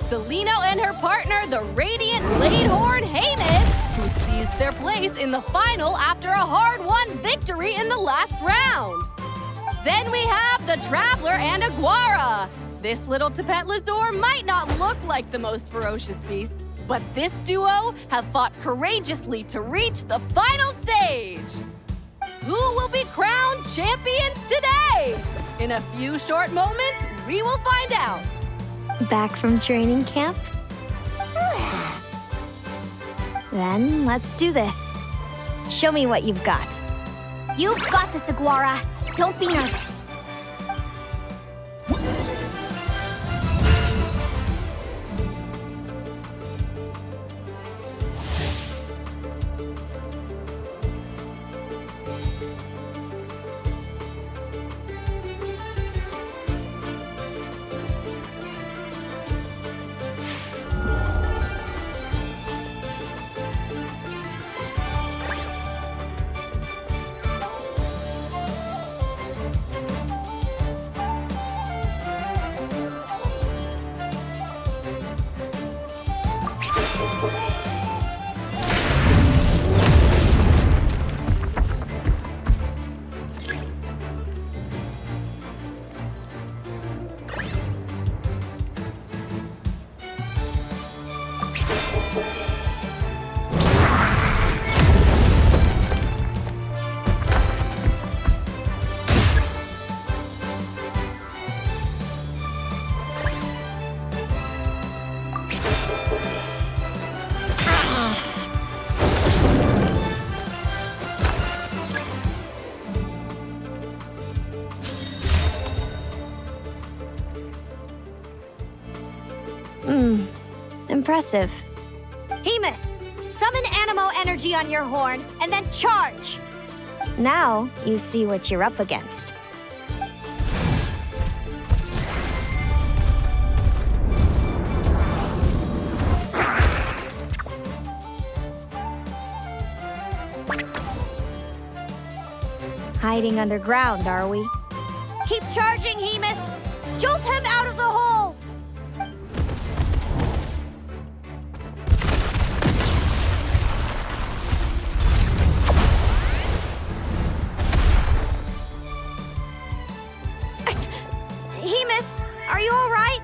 Celino and her partner, the Radiant Bladehorn Haymis, who seized their place in the final after a hard-won victory in the last round. Then we have the Traveler and Aguara. This little Tepet Lazur might not look like the most ferocious beast, but this duo have fought courageously to reach the final stage. Who will be crowned champions today? In a few short moments, we will find out. Back from training camp? Then let's do this. Show me what you've got. You've got this, Aguara. Don't be nervous. Impressive. Haymis, summon Animo energy on your horn and then charge. Now you see what you're up against. Hiding underground, are we? Keep charging, Haymis. Jolt him out of the hole. Haymis, are you all right?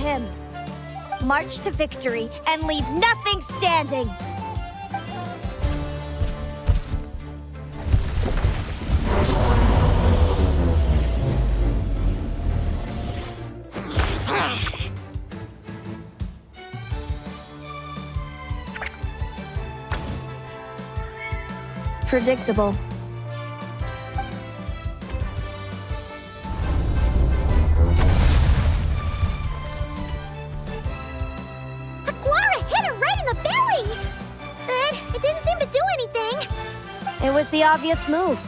him. March to victory and leave nothing standing. Predictable. Aguara hit her right in the belly! But it didn't seem to do anything. It was the obvious move.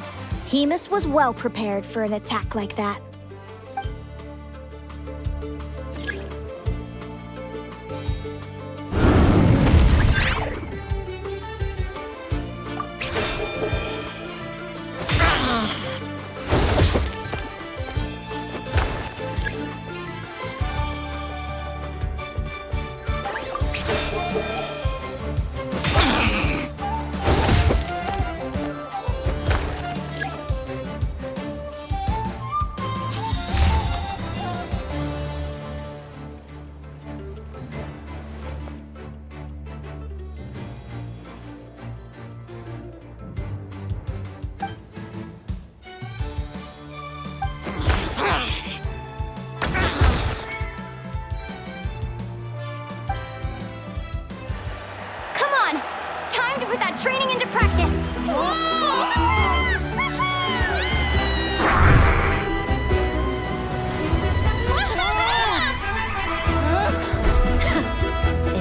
Hemus was well prepared for an attack like that. Time to put that training into practice!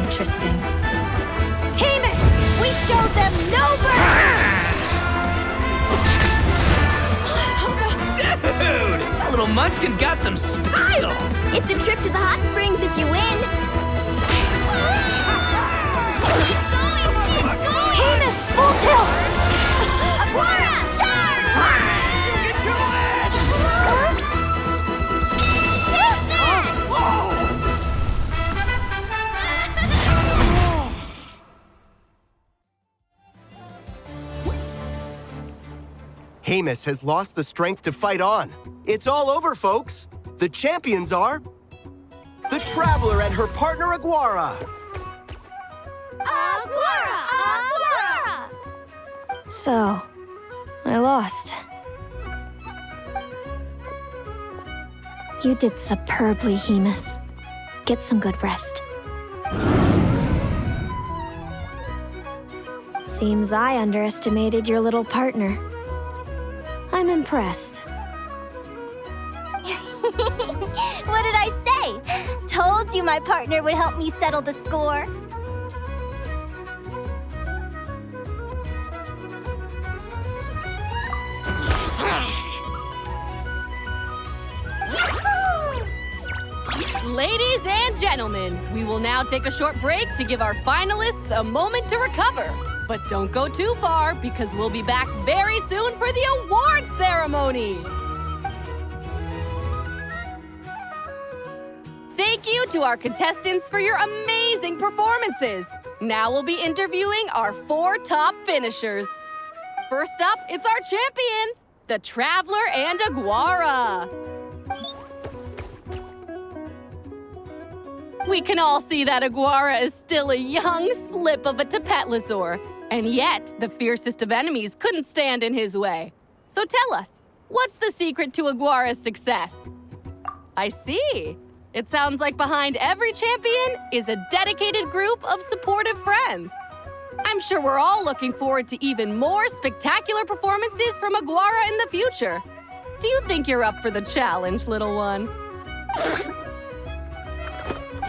Interesting. Hemus! We showed them no Dude! That little munchkin's got some style! It's a trip to the hot springs if you win! Hemus, full tilt! Aguara, charge! Get to it! Take that! Hemus has lost the strength to fight on. It's all over, folks. The champions are the Traveler and her partner Aguara. Aguara! Aguara! So, I lost. You did superbly, Hemus. Get some good rest. Seems I underestimated your little partner. I'm impressed. What did I say? Told you my partner would help me settle the score. Ladies and gentlemen, we will now take a short break to give our finalists a moment to recover. But don't go too far, because we'll be back very soon for the award ceremony. Thank you to our contestants for your amazing performances. Now we'll be interviewing our 4 top finishers. First up, it's our champions, the Traveler and Aguara. We can all see that Aguara is still a young slip of a Tapetlosaur, and yet the fiercest of enemies couldn't stand in his way. So tell us, what's the secret to Aguara's success? I see. It sounds like behind every champion is a dedicated group of supportive friends. I'm sure we're all looking forward to even more spectacular performances from Aguara in the future. Do you think you're up for the challenge, little one?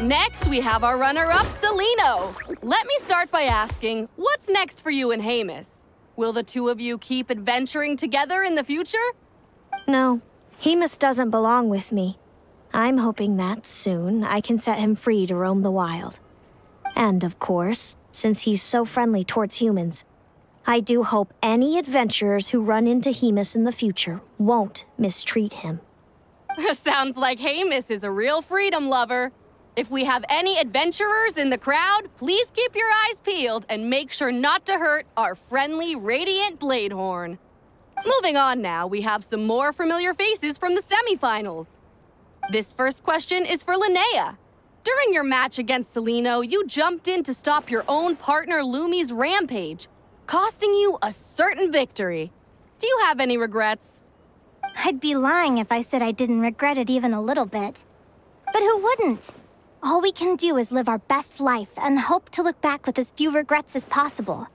Next, we have our runner-up, Celino. Let me start by asking, what's next for you and Hemus? Will the two of you keep adventuring together in the future? No, Hemus doesn't belong with me. I'm hoping that soon I can set him free to roam the wild. And of course, since he's so friendly towards humans, I do hope any adventurers who run into Hemus in the future won't mistreat him. Sounds like Hemus is a real freedom lover. If we have any adventurers in the crowd, please keep your eyes peeled and make sure not to hurt our friendly, radiant Bladehorn. Moving on now, we have some more familiar faces from the semifinals. This first question is for Linnea. During your match against Celino, you jumped in to stop your own partner Lumi's rampage, costing you a certain victory. Do you have any regrets? I'd be lying if I said I didn't regret it even a little bit. But who wouldn't? All we can do is live our best life and hope to look back with as few regrets as possible.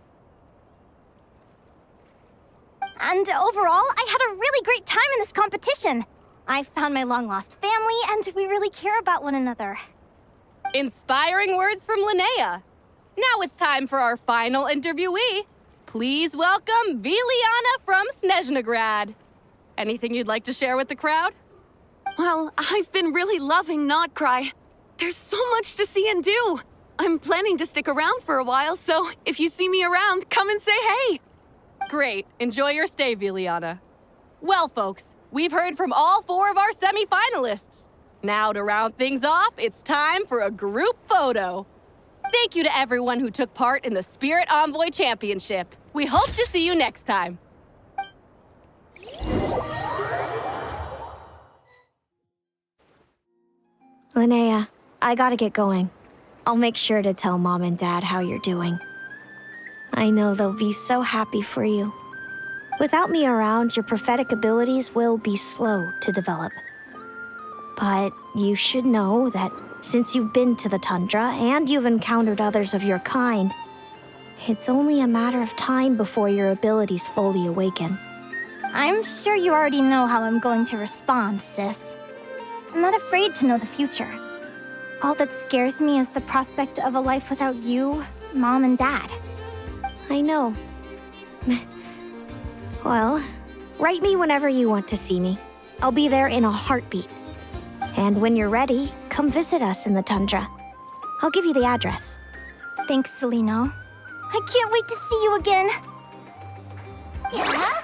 And overall, I had a really great time in this competition. I found my long-lost family, and we really care about one another. Inspiring words from Linnea. Now it's time for our final interviewee. Please welcome Viliana from Snezhnegrad. Anything you'd like to share with the crowd? Well, I've been really loving nodkrai. There's so much to see and do. I'm planning to stick around for a while, so if you see me around, come and say hey. Great. Enjoy your stay, Viliana. Well, folks, we've heard from all 4 of our semi-finalists. Now, to round things off, it's time for a group photo. Thank you to everyone who took part in the Spirit Envoy Championship. We hope to see you next time. Linnea, I gotta get going. I'll make sure to tell Mom and Dad how you're doing. I know they'll be so happy for you. Without me around, your prophetic abilities will be slow to develop. But you should know that since you've been to the tundra and you've encountered others of your kind, it's only a matter of time before your abilities fully awaken. I'm sure you already know how I'm going to respond, sis. I'm not afraid to know the future. All that scares me is the prospect of a life without you, Mom, and Dad. I know. Well, write me whenever you want to see me. I'll be there in a heartbeat. And when you're ready, come visit us in the tundra. I'll give you the address. Thanks, Celino. I can't wait to see you again. Yeah?